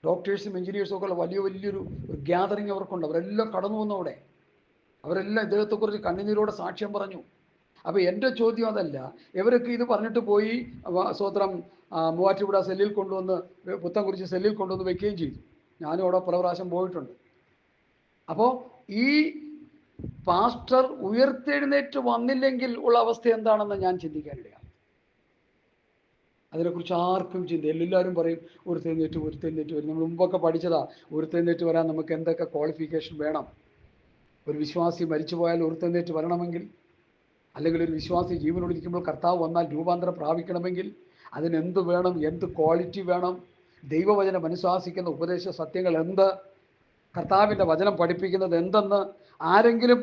ഡോക്ടേഴ്സും എഞ്ചിനീയേഴ്സും ഒക്കെ ഉള്ള വലിയൊരു ഗ്യാതറിങ് അവർക്കുണ്ട്. അവരെല്ലാം കടന്നു വന്നവിടെ, അവരെല്ലാം ഇദ്ദേഹത്തെക്കുറിച്ച് കണ്ണുനീരോടെ സാക്ഷ്യം പറഞ്ഞു. അപ്പോൾ എൻ്റെ ചോദ്യം അതല്ല, ഇവരൊക്കെ ഇത് പറഞ്ഞിട്ട് പോയി സ്വത്രം മൂവാറ്റുപുഴ സെല്ലിൽ കൊണ്ടുവന്ന്, പുത്തൻകുരിശ് സെല്ലിൽ കൊണ്ടുവന്ന് വെക്കുകയും ചെയ്തു. ഞാനും അവിടെ പല പ്രാവശ്യം പോയിട്ടുണ്ട്. അപ്പോൾ ഈ പാസ്റ്റർ ഉയർത്തെഴുന്നേറ്റ് വന്നില്ലെങ്കിൽ ഉള്ള അവസ്ഥ എന്താണെന്ന് ഞാൻ ചിന്തിക്കാനിടയാണ്. അതിനെക്കുറിച്ച് ആർക്കും എല്ലാവരും പറയും ഉയർത്തെഴുന്നേറ്റ് വരും. നമ്മൾ മുമ്പൊക്കെ പഠിച്ചതാ, ഉയർത്തെഴുന്നേറ്റ് വരാൻ നമുക്ക് എന്തൊക്കെ ക്വാളിഫിക്കേഷൻ വേണം. ഒരു വിശ്വാസി മരിച്ചു പോയാൽ ഉയർത്തെഴുന്നേറ്റ് വരണമെങ്കിൽ, അല്ലെങ്കിൽ ഒരു വിശ്വാസി ജീവനോടിരിക്കുമ്പോൾ കർത്താവ് വന്നാൽ രൂപാന്തരം പ്രാപിക്കണമെങ്കിൽ അതിനെന്ത് വേണം, എന്ത് ക്വാളിറ്റി വേണം, ദൈവവചനം അനുശാസിക്കുന്ന ഉപദേശ സത്യങ്ങൾ എന്ത്, കർത്താവിൻ്റെ വചനം പഠിപ്പിക്കുന്നത് എന്തെന്ന് ആരെങ്കിലും